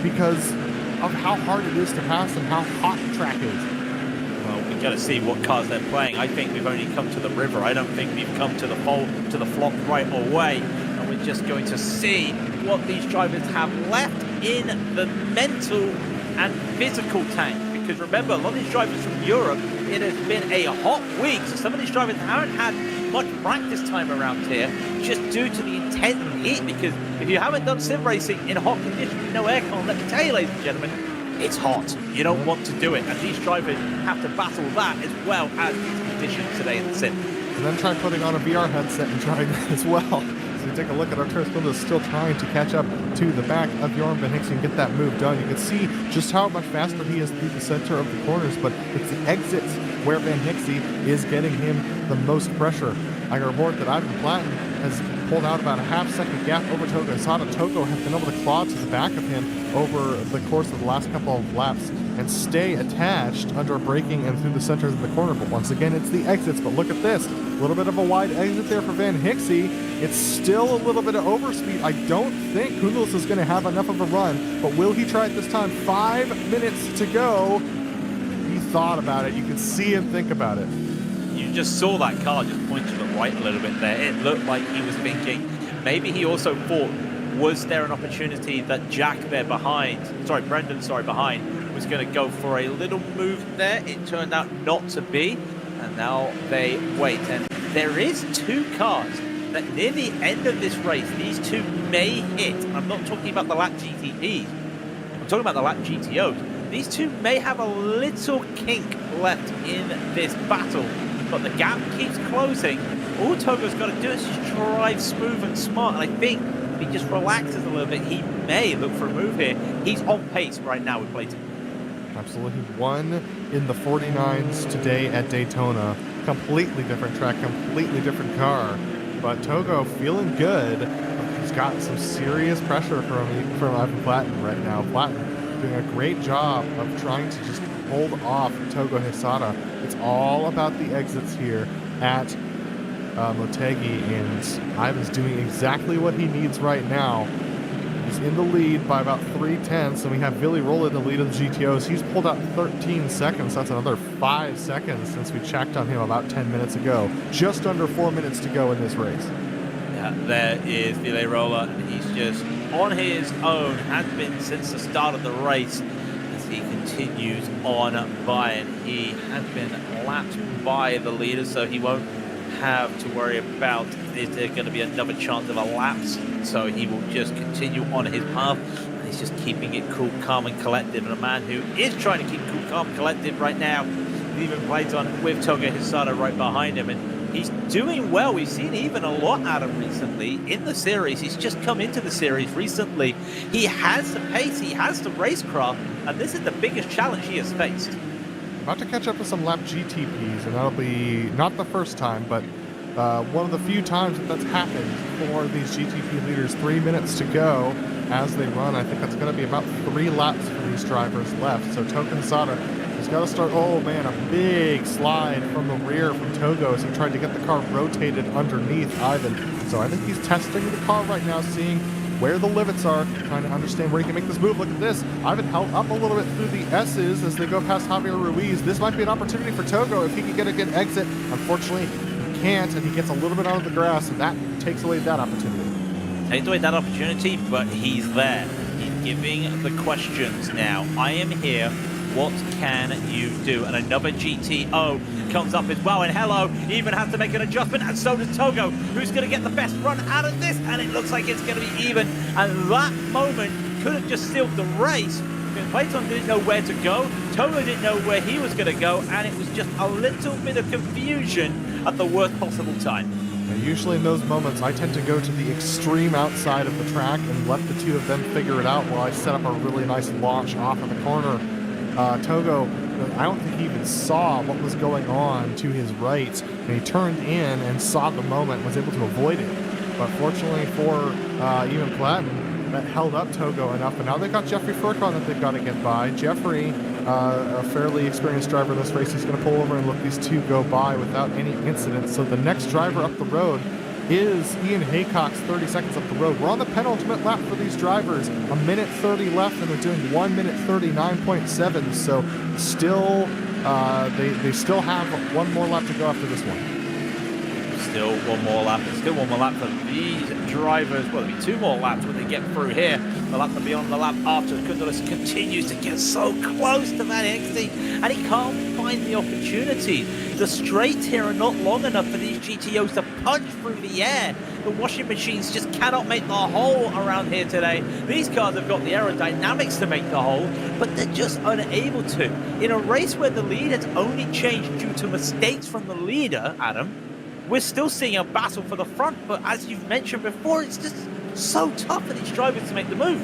because of how hard it is to pass and how hot the track is. Well, we've got to see what cars they're playing. I think we've only come to the river. I don't think we've come to the flock right away. And we're just going to see what these drivers have left in the mental and physical tank. Because remember, a lot of these drivers from Europe, it has been a hot week. So some of these drivers haven't had much practice time around here just due to the intense heat. Because if you haven't done sim racing in hot conditions with no aircon, let me tell you, ladies and gentlemen, it's hot. You don't want to do it. And these drivers have to battle that as well as these conditions today in the sim. And then try putting on a VR headset and trying that as well. So you take a look at Arturas Kundelis still trying to catch up to the back of Jorn Van Hixie and get that move done. You can see just how much faster he is through the center of the corners, but it's the exits where Van Hixie is getting him the most pressure. I can report that Ivan Platten has pulled out about a half-second gap over Togo Hesada. Togo has been able to claw to the back of him over the course of the last couple of laps and stay attached under braking and through the centers of the corner. But once again, it's the exits. But look at this. A little bit of a wide exit there for Van Hixie. It's still a little bit of overspeed. I don't think Kundelis is going to have enough of a run, but will he try it this time? 5 minutes to go. He thought about it. You can see him think about it. You just saw that car just point to the right a little bit there. It looked like he was thinking. Maybe he also thought, was there an opportunity that Brendan behind, was going to go for a little move there. It turned out not to be, and now they wait. And there is two cars that near the end of this race, these two may hit. I'm not talking about the lap GTPs. I'm talking about the lap GTOs. These two may have a little kink left in this battle, but the gap keeps closing. All Togo's got to do is just drive smooth and smart, and I think if he just relaxes a little bit, he may look for a move here. He's on pace right now with Plato. Absolutely. He won in the 49s today at Daytona. Completely different track, completely different car. But Togo feeling good. He's got some serious pressure from Ivan Platten right now. Platten doing a great job of trying to just hold off Togo Hesada. It's all about the exits here at Motegi, and Ivan's doing exactly what he needs right now. He's in the lead by about 3/10, and we have Billy Roll in the lead of the GTOs. He's pulled out 13 seconds. That's another 5 seconds since we checked on him about 10 minutes ago. Just under 4 minutes to go in this race. Yeah, there is Ville Roller. He's just on his own, has been since the start of the race as he continues on by, and he has been lapped by the leader, so he won't have to worry about is there going to be another chance of a lapse. So he will just continue on his path. He's just keeping it cool, calm and collective, and a man who is trying to keep cool, calm, collective right now. He even plays on with Togo Hesada right behind him, and He's doing well. We've seen even a lot out of him recently in the series. He's just come into the series recently. He has the pace, he has the racecraft, and this is the biggest challenge he has faced. About to catch up with some lap GTPs, and that'll be not the first time, but one of the few times that's happened for these GTP leaders. 3 minutes to go as they run. I think that's going to be about 3 laps for these drivers left. So Togo Hisada has got to start. Oh man, a big slide from the rear from Togo as he tried to get the car rotated underneath Ivan. So I think he's testing the car right now, seeing where the limits are, trying to understand where he can make this move. Look at this. Ivan held up a little bit through the S's as they go past Javier Ruiz. This might be an opportunity for Togo if he can get a good exit. Unfortunately, he can't, and he gets a little bit onto the grass, and that takes away that opportunity. Takes away that opportunity, but he's there. He's giving the questions now. I am here. What can you do? And another GTO comes up as well. And hello, even has to make an adjustment. And so does Togo, who's going to get the best run out of this. And it looks like it's going to be even. And that moment could have just sealed the race. Clayton didn't know where to go. Togo didn't know where he was going to go. And it was just a little bit of confusion at the worst possible time. Usually in those moments, I tend to go to the extreme outside of the track and let the two of them figure it out while I set up a really nice launch off of the corner. Togo, I don't think he even saw what was going on to his right, and he turned in and saw the moment, was able to avoid it. But fortunately for Evan Platten, that held up Togo enough, and now they've got Jeffrey Furcon that they've got to get by. Jeffrey, a fairly experienced driver in this race, he's going to pull over and let these two go by without any incident. So the next driver up the road is Ian Haycock's 30 seconds up the road. We're on the penultimate lap for these drivers. A minute 30 left, and they're doing 1 minute 39.7. So still, they still have one more lap to go after this one. Still one more lap, and still one more lap for these drivers. Well, there'll be 2 more laps when they get through here. The lap to be on the lap after. Kundalus continues to get so close to that exit, and he can't find the opportunity. The straights here are not long enough for these GTOs to punch through the air. The washing machines just cannot make the hole around here today. These cars have got the aerodynamics to make the hole, but they're just unable to. In a race where the lead has only changed due to mistakes from the leader, Adam, we're still seeing a battle for the front, but as you've mentioned before, it's just so tough for these drivers to make the move.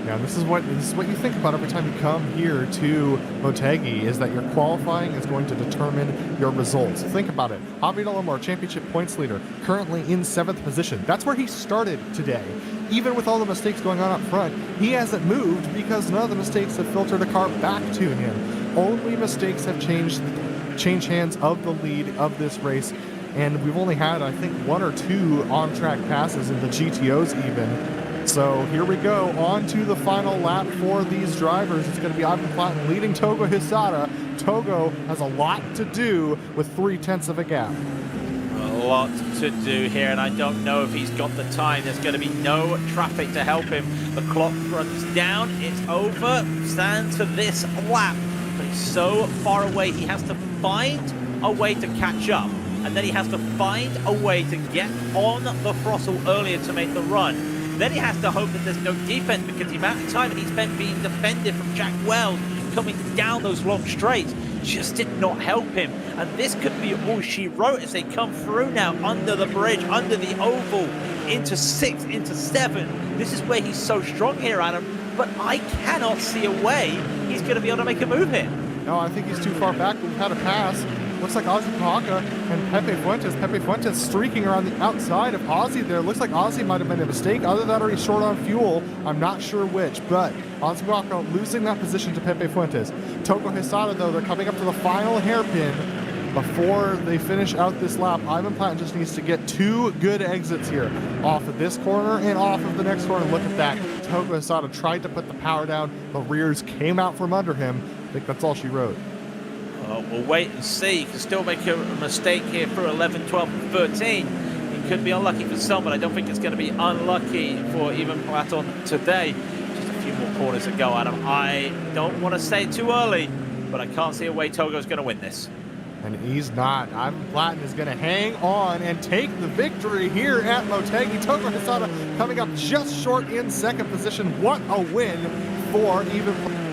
Yeah, this is what you think about every time you come here to Motegi, is that your qualifying is going to determine your results. Think about it. Javier Alomar, championship points leader, currently in 7th position. That's where he started today. Even with all the mistakes going on up front, he hasn't moved because none of the mistakes have filtered a car back to him. Only mistakes have changed hands of the lead of this race, and we've only had, I think, 1 or 2 on-track passes in the GTOs even. So here we go, on to the final lap for these drivers. It's going to be Ivan Platten leading Togo Hisada. Togo has a lot to do with 3/10 of a gap. A lot to do here, and I don't know if he's got the time. There's going to be no traffic to help him. The clock runs down, it's over, stands for this lap. But he's so far away, he has to find a way to catch up, and then he has to find a way to get on the throttle earlier to make the run. Then he has to hope that there's no defense, because the amount of time he spent being defended from Jack Wells coming down those long straights just did not help him. And this could be all she wrote as they come through now under the bridge, under the oval, into 6, into 7. This is where he's so strong here, Adam, but I cannot see a way he's going to be able to make a move here. No, I think he's too far back. We've had a pass. Looks like Ozzy Paka and Pepe Fuentes. Pepe Fuentes streaking around the outside of Ozzy there. Looks like Ozzy might have made a mistake. Other than that, or he's short on fuel. I'm not sure which, but Ozzy Paka losing that position to Pepe Fuentes. Togo Hisada, though, they're coming up to the final hairpin. Before they finish out this lap, Ivan Platten just needs to get 2 good exits here. Off of this corner and off of the next corner. Look at that. Togo Hisada tried to put the power down. The rears came out from under him. I think that's all she wrote. We'll wait and see. He can still make a mistake here through 11, 12, and 13. It could be unlucky for some, but I don't think it's going to be unlucky for even Platon today. Just a few more corners to go, Adam. I don't want to say it too early, but I can't see a way Togo's going to win this. And he's not. Ivan Platten is going to hang on and take the victory here at Motegi. Togo Hisada coming up just short in 2nd position. What a win for Ivan Platten.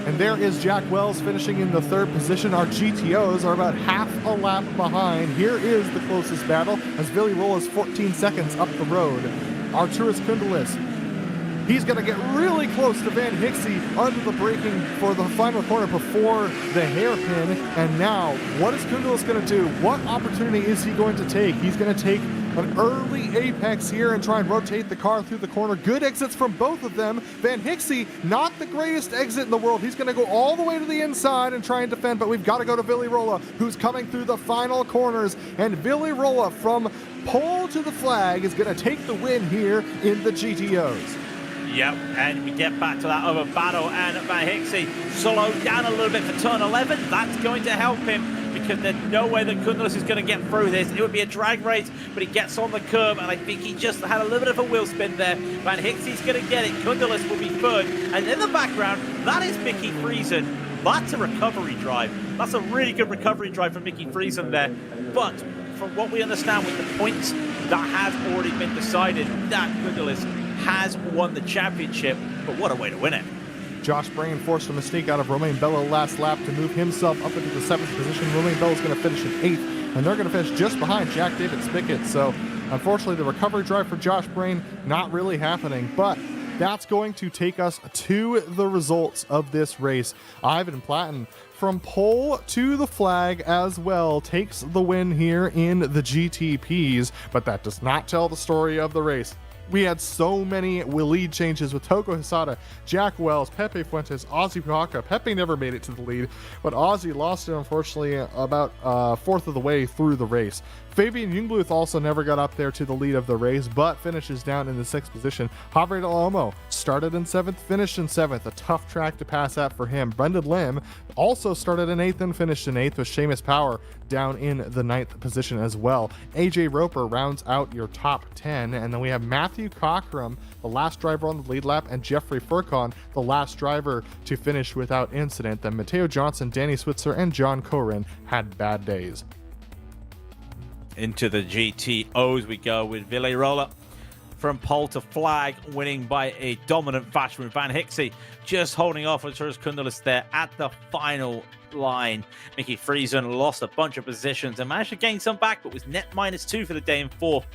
And there is Jack Wells finishing in the 3rd position. Our GTOs are about half a lap behind. Here is the closest battle as Billy Roll is 14 seconds up the road. Arturas Kundalis, he's going to get really close to Van Hixie under the braking for the final corner before the hairpin. And now, what is Kundalis going to do? What opportunity is he going to take? He's going to take an early apex here and try and rotate the car through the corner. Good exits from both of them. Van Hixie, not the greatest exit in the world. He's going to go all the way to the inside and try and defend, but we've got to go to Billy Rolla, who's coming through the final corners. And Billy Rolla, from pole to the flag, is going to take the win here in the GTOs. Yep, and we get back to that other battle, and Van Hixie slowed down a little bit for turn 11. That's going to help him, because there's no way that Kundalis is going to get through this. It would be a drag race, but he gets on the curb, and I think he just had a little bit of a wheel spin there. Van Hixie's going to get it. Kundalis will be third. And in the background, that is Mickey Friesen. That's a recovery drive. That's a really good recovery drive from Mickey Friesen there. But from what we understand with the points, that has already been decided that Kundalis has won the championship. But what a way to win it. Josh Brain forced a mistake out of Romain Bello last lap to move himself up into the 7th position. Romain Bello's going to finish in 8th, and they're going to finish just behind Jack David Spickett. So, unfortunately, the recovery drive for Josh Brain not really happening, but that's going to take us to the results of this race. Ivan Platten, from pole to the flag as well, takes the win here in the GTPs, but that does not tell the story of the race. We had so many lead changes with Toko Hisada, Jack Wells, Pepe Fuentes, Ozzy Puhaka. Pepe never made it to the lead, but Ozzy lost it, unfortunately, about 4th of the way through the race. Fabian Jungbluth also never got up there to the lead of the race, but finishes down in the 6th position. Javier Del Olmo started in 7th, finished in 7th. A tough track to pass at for him. Brendan Lim also started in 8th and finished in 8th, with Seamus Power down in the 9th position as well. AJ Roper rounds out your top 10, and then we have Matthew Cockrum, the last driver on the lead lap, and Jeffrey Furcon, the last driver to finish without incident. Then Mateo Johnson, Danny Switzer, and John Corin had bad days. Into the GTOs we go with Ville Roller from pole to flag, winning by a dominant fashion with Van Hixie just holding off with Arturas Kundalis there at the final line. Mickey Friesen lost a bunch of positions and managed to gain some back, but was net -2 for the day in 4th.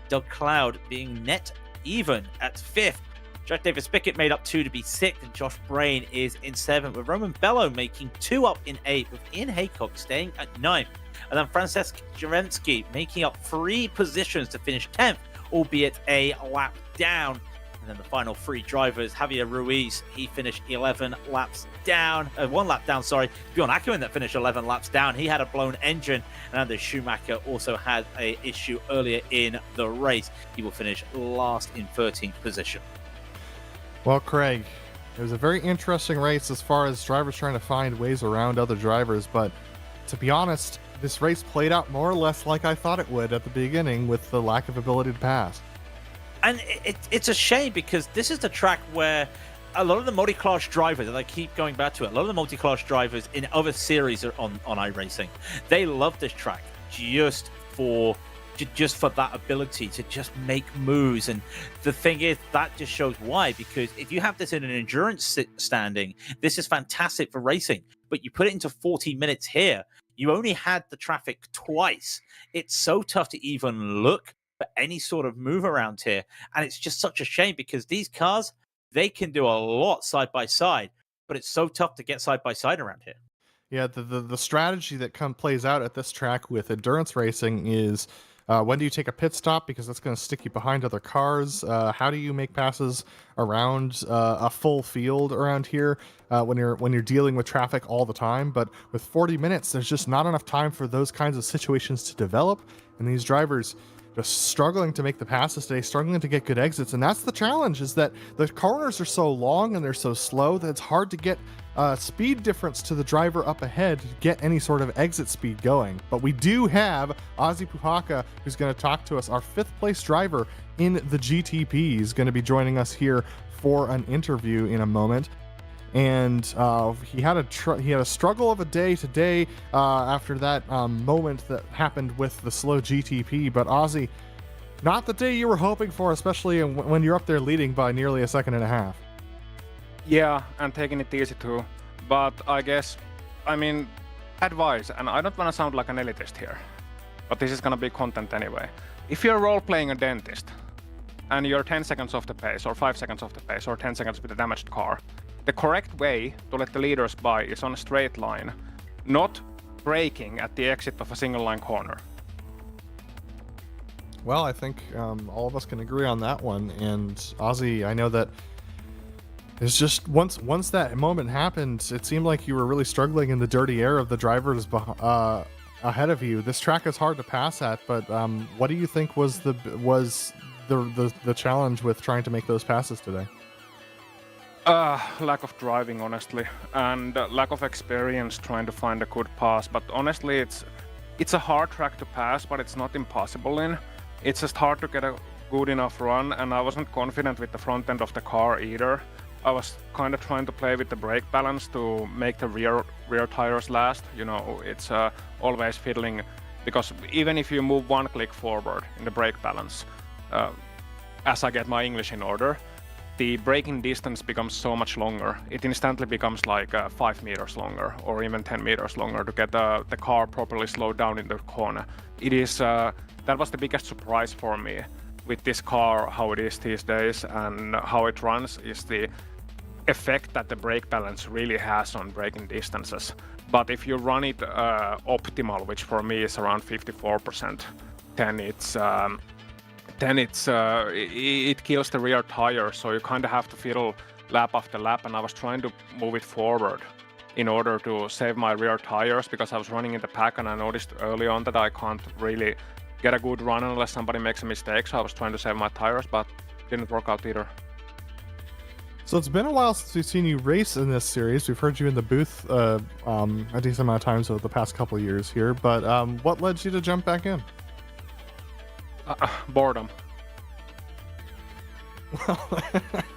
Doug Cloud being net even at 5th. Jack David Spickett made up 2 to be 6th, and Josh Brain is in 7th, with Roman Bello making 2 up in 8th, with Ian Haycock staying at 9th. And then Francesc Jerensky making up 3 positions to finish 10th, albeit a lap down. And then the final 3 drivers, Javier Ruiz, he finished 11 laps down. 1 lap down, sorry. Bjorn Ackerman that finished 11 laps down. He had a blown engine. And Anders Schumacher also had an issue earlier in the race. He will finish last in 13th position. Well, Craig, it was a very interesting race as far as drivers trying to find ways around other drivers, but to be honest, this race played out more or less like I thought it would at the beginning, with the lack of ability to pass. And it's a shame, because this is the track where a lot of the multi-class drivers, and I keep going back to it, a lot of the multi-class drivers in other series are on iRacing, they love this track just for that ability to just make moves. And the thing is, that just shows why, because if you have this in an endurance standing, this is fantastic for racing, but you put it into 40 minutes here, you only had the traffic twice. It's so tough to even look for any sort of move around here. And it's just such a shame, because these cars, they can do a lot side by side, but it's so tough to get side by side around here. Yeah, the strategy that plays out at this track with endurance racing is when do you take a pit stop, because that's going to stick you behind other cars? How do you make passes around a full field around here when you're dealing with traffic all the time? But with 40 minutes, there's just not enough time for those kinds of situations to develop, and these drivers just struggling to make the passes today, struggling to get good exits. And that's the challenge, is that the corners are so long and they're so slow that it's hard to get speed difference to the driver up ahead to get any sort of exit speed going. But we do have Ozzy Puhaka, who's going to talk to us. Our 5th place driver in the GTP is going to be joining us here for an interview in a moment. And he had a struggle of a day today after that moment that happened with the slow GTP. But Ozzy, not the day you were hoping for, especially when you're up there leading by nearly a second and a half. Yeah, I'm taking it easy too. but I guess, I mean, advice, and I don't want to sound like an elitist here, but this is gonna be content anyway. If you're role-playing a dentist, and you're 10 seconds off the pace, or 5 seconds off the pace, or 10 seconds with a damaged car, the correct way to let the leaders by is on a straight line, not braking at the exit of a single line corner. Well, I think all of us can agree on that one. And Ozzy, I know that it's just once that moment happened, it seemed like you were really struggling in the dirty air of the drivers ahead of you. This track is hard to pass at, but what do you think was the challenge with trying to make those passes today? Lack of driving, honestly, and lack of experience trying to find a good pass. But honestly, it's a hard track to pass, but it's not impossible in. It's just hard to get a good enough run, and I wasn't confident with the front end of the car either. I was kind of trying to play with the brake balance to make the rear tires last. You know, it's always fiddling, because even if you move one click forward in the brake balance, as I get my English in order, the braking distance becomes so much longer. It instantly becomes like 5 meters longer, or even 10 meters longer, to get the car properly slowed down in the corner. It is that was the biggest surprise for me with this car, how it is these days and how it runs, is the effect that the brake balance really has on braking distances. But if you run it optimal, which for me is around 54%, then it kills the rear tire, so you kind of have to fiddle lap after lap, and I was trying to move it forward in order to save my rear tires, because I was running in the pack, and I noticed early on that I can't really get a good run unless somebody makes a mistake, so I was trying to save my tires, but didn't work out either. So it's been a while since we've seen you race in this series. We've heard you in the booth a decent amount of times over the past couple of years here, but what led you to jump back in? Boredom. Well,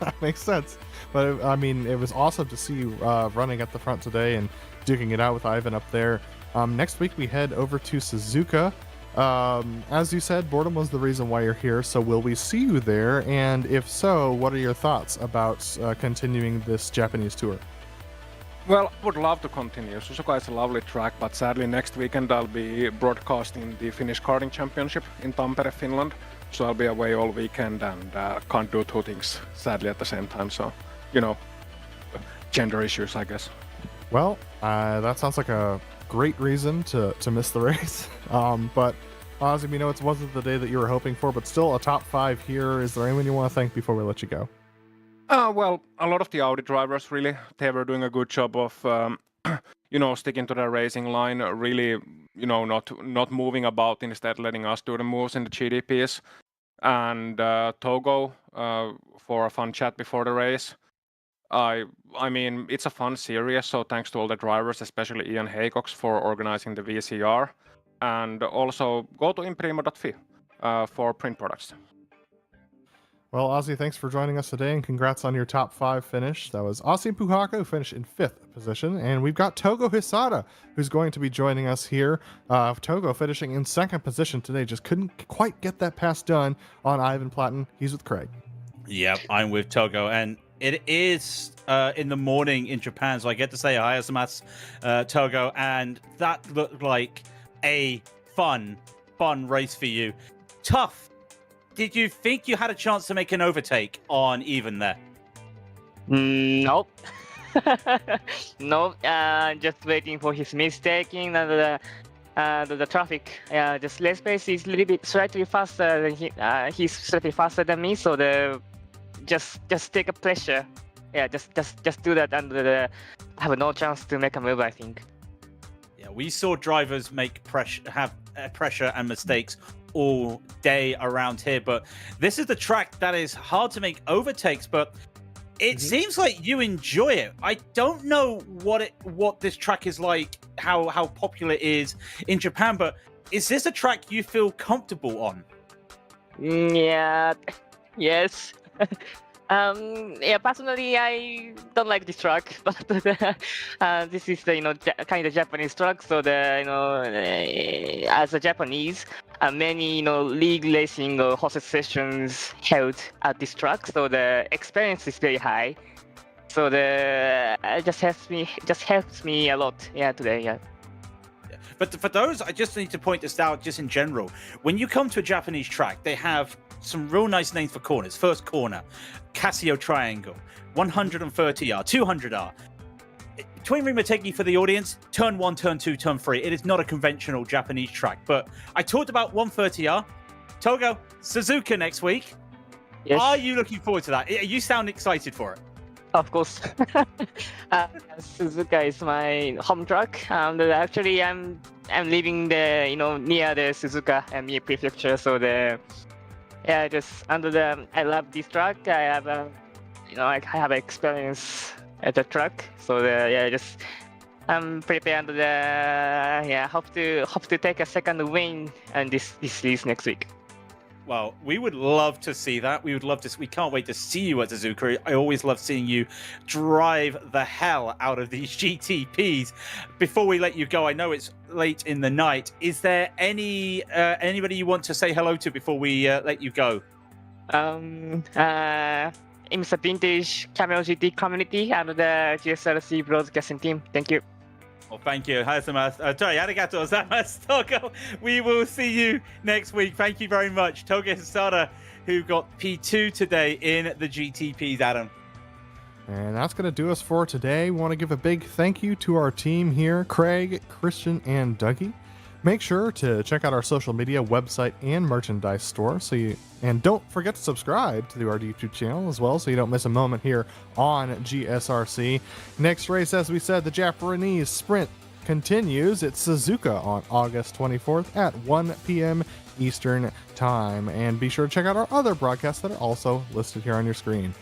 that makes sense. But I mean, it was awesome to see you running at the front today and duking it out with Ivan up there. Next week we head over to Suzuka. As you said, boredom was the reason why you're here, so will we see you there? And if so, what are your thoughts about continuing this Japanese tour? Well, I would love to continue. Suzuka is a lovely track, but sadly next weekend I'll be broadcasting the Finnish Karting Championship in Tampere, Finland. So I'll be away all weekend and can't do two things, sadly, at the same time. So, you know, gender issues, I guess. Well, that sounds like a great reason to miss the race. But Ozzy, we know it wasn't the day that you were hoping for, but still a top 5 here. Is there anyone you want to thank before we let you go? Well, a lot of the Audi drivers, really, they were doing a good job of, you know, sticking to their racing line, really, you know, not moving about, instead letting us do the moves in the GTPs. And Togo for a fun chat before the race. I mean, it's a fun series, so thanks to all the drivers, especially Ian Haycox, for organizing the VCR. And also go to imprimo.fi for print products. Well, Ozzy, thanks for joining us today, and congrats on your top 5 finish. That was Ozzy Puhaka, who finished in 5th position, and we've got Togo Hisada, who's going to be joining us here. Togo finishing in 2nd position today, just couldn't quite get that pass done on Ivan Platten. He's with Craig. Yep, I'm with Togo, and it is in the morning in Japan, so I get to say hi, Asamas, Togo, and that looked like a fun race for you. Tough. Did you think you had a chance to make an overtake on Even there? Nope. No, just waiting for his mistaking and the traffic. Just race pace is a little bit slightly faster than he's slightly faster than me, so just take a pressure. Yeah, just do that, and have no chance to make a move, I think. Yeah, we saw drivers make pressure and mistakes all day around here, but this is the track that is hard to make overtakes, but it seems like you enjoy it. I don't know what this track is like, how popular it is in Japan, but is this a track you feel comfortable on? Yeah, yes. Yeah, personally, I don't like this track, but this is the kind of Japanese track. So as a Japanese, many league racing or horse sessions held at this track. So the experience is very high, So it just helps me a lot. Yeah, today. Yeah. But for those, I just need to point this out just in general. When you come to a Japanese track, they have some real nice names for corners. First corner, Casio Triangle, 130R, 200R. Twin Ring Motegi for the audience, turn 1, turn 2, turn 3. It is not a conventional Japanese track. But I talked about 130R. Togo, Suzuka next week. Yes. Are you looking forward to that? You sound excited for it. Of course. Suzuka is my home track. Actually, I'm living near the Suzuka and Mie Prefecture. So I love this track. I have I have experience at the track. So I'm prepared. Hope to take a second win and this race next week. Well, we would love to see that. We can't wait to see you at Suzuka. I always love seeing you drive the hell out of these GTPs. Before we let you go, I know it's late in the night. Is there anybody you want to say hello to before we let you go? IMSA Vintage Camel GT community and the GSRC broadcasting team. Thank you. Well, thank you. Arigato gozaimasu, Togo. We will see you next week. Thank you very much. Togo Hisada, who got P2 today in the GTPs, Adam. And that's going to do us for today. We want to give a big thank you to our team here, Craig, Christian, and Dougie. Make sure to check out our social media, website, and merchandise store. And don't forget to subscribe to our YouTube channel as well, so you don't miss a moment here on GSRC. Next race, as we said, the Japanese Sprint continues. It's Suzuka on August 24th at 1 p.m. Eastern Time. And be sure to check out our other broadcasts that are also listed here on your screen.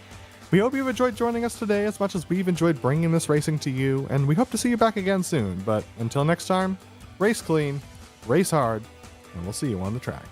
We hope you've enjoyed joining us today as much as we've enjoyed bringing this racing to you, and we hope to see you back again soon. But until next time, race clean, race hard, and we'll see you on the track.